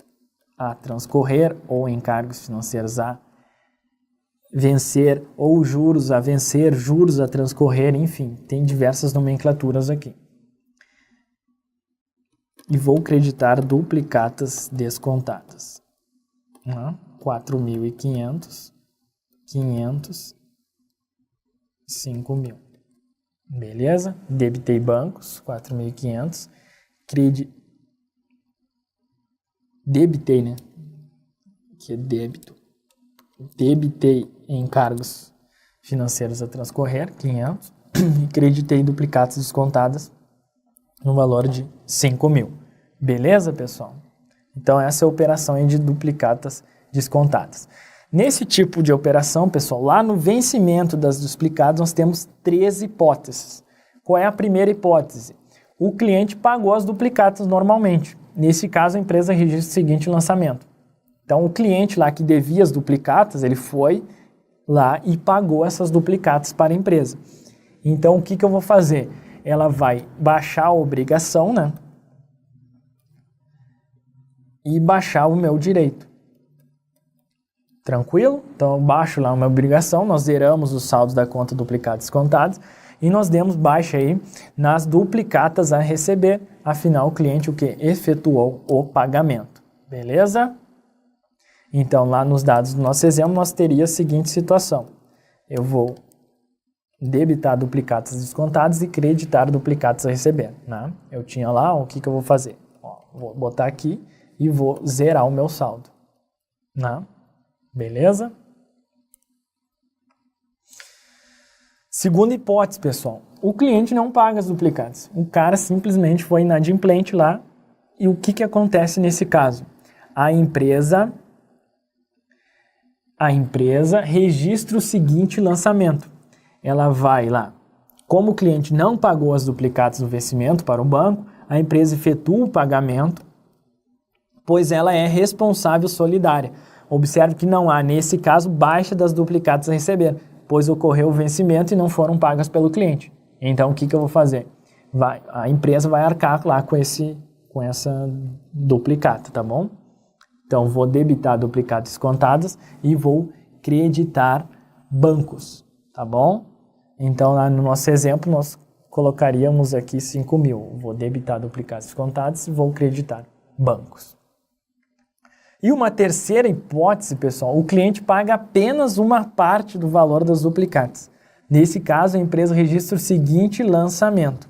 a transcorrer ou encargos financeiros a vencer ou juros a vencer, juros a transcorrer, enfim, tem diversas nomenclaturas aqui. E vou creditar duplicatas descontadas. 4.500, 500, 5.000. Beleza? Debitei bancos, 4.500. Debitei, né? Que é débito. Debitei encargos financeiros a transcorrer, 500. E creditei duplicatas descontadas no valor de 5.000. Beleza, pessoal? Então, essa é a operação aí de duplicatas descontadas. Nesse tipo de operação, pessoal, lá no vencimento das duplicatas, nós temos 3 hipóteses. Qual é a primeira hipótese? O cliente pagou as duplicatas normalmente. Nesse caso, a empresa registra o seguinte lançamento. Então, o cliente lá que devia as duplicatas, ele foi lá e pagou essas duplicatas para a empresa. Então, o que eu vou fazer? Ela vai baixar a obrigação, né? E baixar o meu direito. Tranquilo? Então, eu baixo lá uma obrigação, nós zeramos os saldos da conta duplicados descontados e nós demos baixa aí nas duplicatas a receber. Afinal, o cliente o que? Efetuou o pagamento. Beleza? Então, lá nos dados do nosso exemplo, nós teríamos a seguinte situação. Eu vou debitar duplicatas descontadas e creditar duplicatas a receber. Né? Eu tinha lá, o que eu vou fazer? Vou botar aqui e vou zerar o meu saldo. Né? Beleza? Segunda hipótese, pessoal. O cliente não paga as duplicatas. O cara simplesmente foi inadimplente lá. E o que acontece nesse caso? A empresa registra o seguinte lançamento. Ela vai lá. Como o cliente não pagou as duplicatas do vencimento para o banco, a empresa efetua o pagamento, pois ela é responsável solidária. Observe que não há, nesse caso, baixa das duplicatas a receber, pois ocorreu o vencimento e não foram pagas pelo cliente. Então, o que eu vou fazer? A empresa vai arcar lá com essa duplicata, tá bom? Então, vou debitar duplicatas descontadas e vou creditar bancos, tá bom? Então, lá no nosso exemplo, nós colocaríamos aqui 5.000. Vou debitar duplicatas descontadas e vou creditar bancos. E uma terceira hipótese, pessoal, o cliente paga apenas uma parte do valor das duplicatas. Nesse caso, a empresa registra o seguinte lançamento.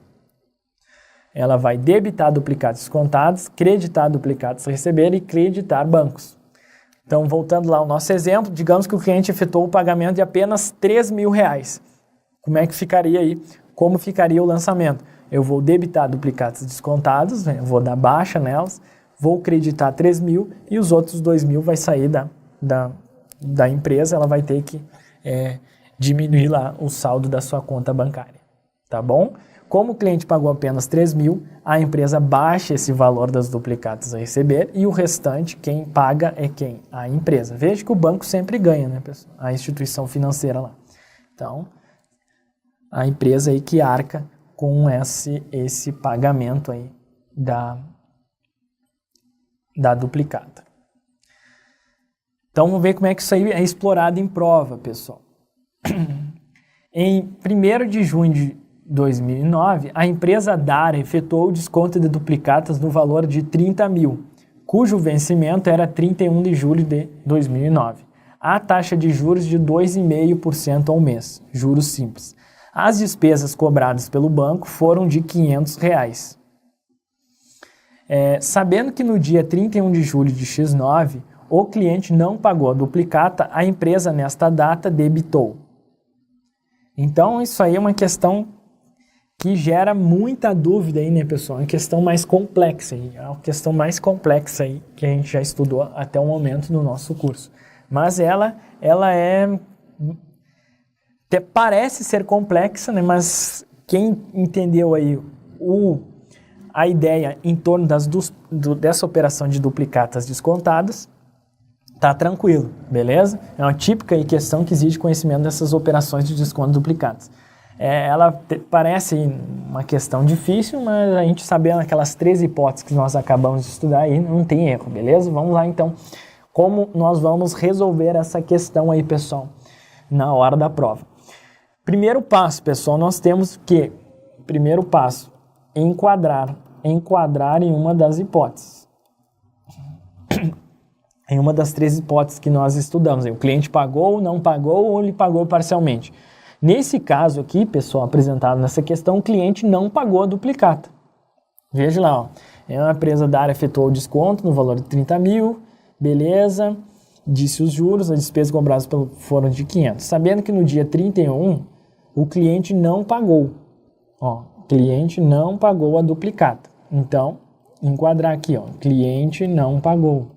Ela vai debitar duplicatas descontadas, creditar duplicatas a receber e creditar bancos. Então, voltando lá ao nosso exemplo, digamos que o cliente efetuou o pagamento de apenas R$3.000. Como é que ficaria aí? Como ficaria o lançamento? Eu vou debitar duplicatas descontadas, né? Vou dar baixa nelas, vou creditar 3.000 e os outros 2.000 vai sair da empresa, ela vai ter que diminuir lá o saldo da sua conta bancária, tá bom? Como o cliente pagou apenas 3.000, a empresa baixa esse valor das duplicatas a receber e o restante, quem paga é quem? A empresa. Veja que o banco sempre ganha, né, pessoal? A instituição financeira lá. Então, a empresa aí que arca com esse pagamento aí da duplicata. Então, vamos ver como é que isso aí é explorado em prova, pessoal. Em 1º de junho de 2009, a empresa Dara efetuou o desconto de duplicatas no valor de 30.000, cujo vencimento era 31 de julho de 2009. A taxa de juros de 2,5% ao mês, juros simples. As despesas cobradas pelo banco foram de R$500. Sabendo que no dia 31 de julho de X9, o cliente não pagou a duplicata, a empresa nesta data debitou. Então, isso aí é uma questão que gera muita dúvida aí, né, pessoal? É uma questão mais complexa aí, é a questão mais complexa aí que a gente já estudou até o momento no nosso curso. Mas ela até parece ser complexa, né? Mas quem entendeu aí a ideia em torno dessa operação de duplicatas descontadas, tá tranquilo, beleza? É uma típica questão que exige conhecimento dessas operações de desconto duplicadas. Ela parece uma questão difícil, mas a gente sabendo aquelas 3 hipóteses que nós acabamos de estudar aí, não tem erro, beleza? Vamos lá então, como nós vamos resolver essa questão aí, pessoal? na hora da prova. Primeiro passo, pessoal, nós temos que, primeiro passo, enquadrar em uma das hipóteses. Em uma das 3 hipóteses que nós estudamos. O cliente pagou, não pagou ou ele pagou parcialmente. Nesse caso aqui, pessoal, apresentado nessa questão, o cliente não pagou a duplicata. Veja lá, ó. A empresa da área efetuou o desconto no valor de 30 mil, beleza, disse os juros, as despesas cobradas foram de 500. Sabendo que no dia 31, o cliente não pagou. Ó, cliente não pagou a duplicata. Então, enquadrar aqui, ó, cliente não pagou.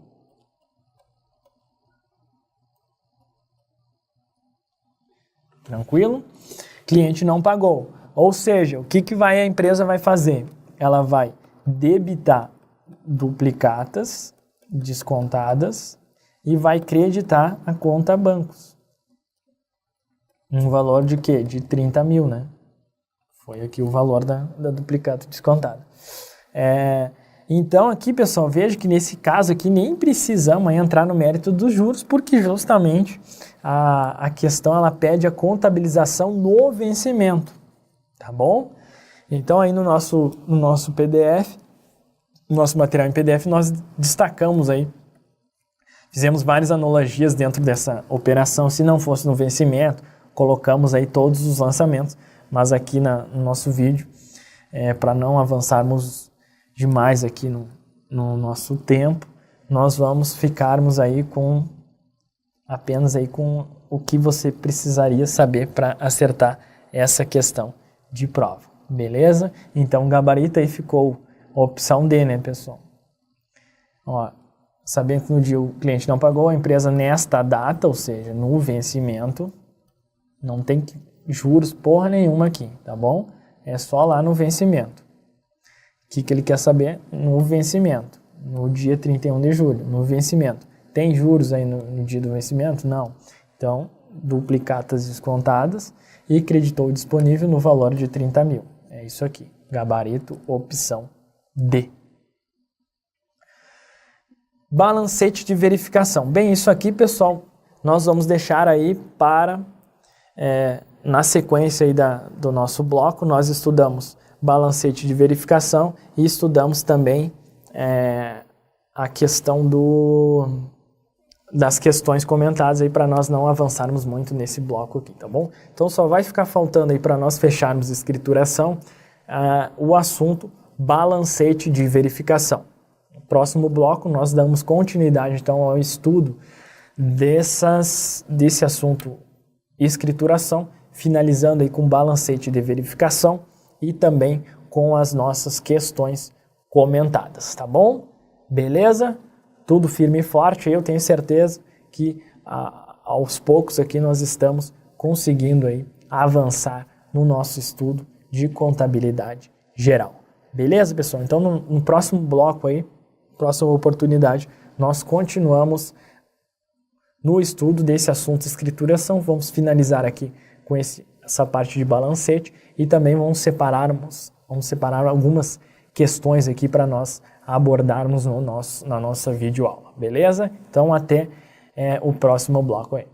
Tranquilo? Cliente não pagou. Ou seja, o que a empresa vai fazer? Ela vai debitar duplicatas descontadas e vai creditar a conta bancos. Um valor de quê? De 30 mil, né? Foi aqui o valor da duplicata descontada. Então aqui, pessoal, veja que nesse caso aqui nem precisamos entrar no mérito dos juros, porque justamente a questão ela pede a contabilização no vencimento, tá bom? Então aí no nosso PDF, no nosso material em PDF, nós destacamos aí, fizemos várias analogias dentro dessa operação. Se não fosse no vencimento, colocamos aí todos os lançamentos, mas aqui no nosso vídeo, para não avançarmos demais aqui no nosso tempo, nós vamos ficarmos aí apenas aí com o que você precisaria saber para acertar essa questão de prova, beleza? Então o gabarito aí ficou a opção D, né, pessoal? Ó, sabendo que no dia o cliente não pagou, a empresa nesta data, ou seja, no vencimento, não tem juros porra nenhuma aqui, tá bom? É só lá no vencimento. O que ele quer saber? No vencimento, no dia 31 de julho, no vencimento. Tem juros aí no dia do vencimento? Não. Então, duplicatas descontadas e creditou disponível no valor de 30 mil. É isso aqui. Gabarito, opção D. Balancete de verificação. Bem, isso aqui, pessoal, nós vamos deixar aí para, na sequência aí do nosso bloco, nós estudamos balancete de verificação e estudamos também a questão das questões comentadas aí para nós não avançarmos muito nesse bloco aqui, tá bom? Então só vai ficar faltando aí para nós fecharmos escrituração o assunto balancete de verificação. No próximo bloco nós damos continuidade então ao estudo desse assunto escrituração, finalizando aí com balancete de verificação e também com as nossas questões comentadas, tá bom? Beleza? Tudo firme e forte. Eu tenho certeza que aos poucos aqui nós estamos conseguindo aí avançar no nosso estudo de contabilidade geral. Beleza, pessoal? Então no próximo bloco aí, próxima oportunidade, nós continuamos no estudo desse assunto escrituração. Vamos finalizar aqui com essa parte de balancete e também vamos separar algumas questões aqui para nós abordarmos na nossa videoaula, beleza? Então até o próximo bloco aí.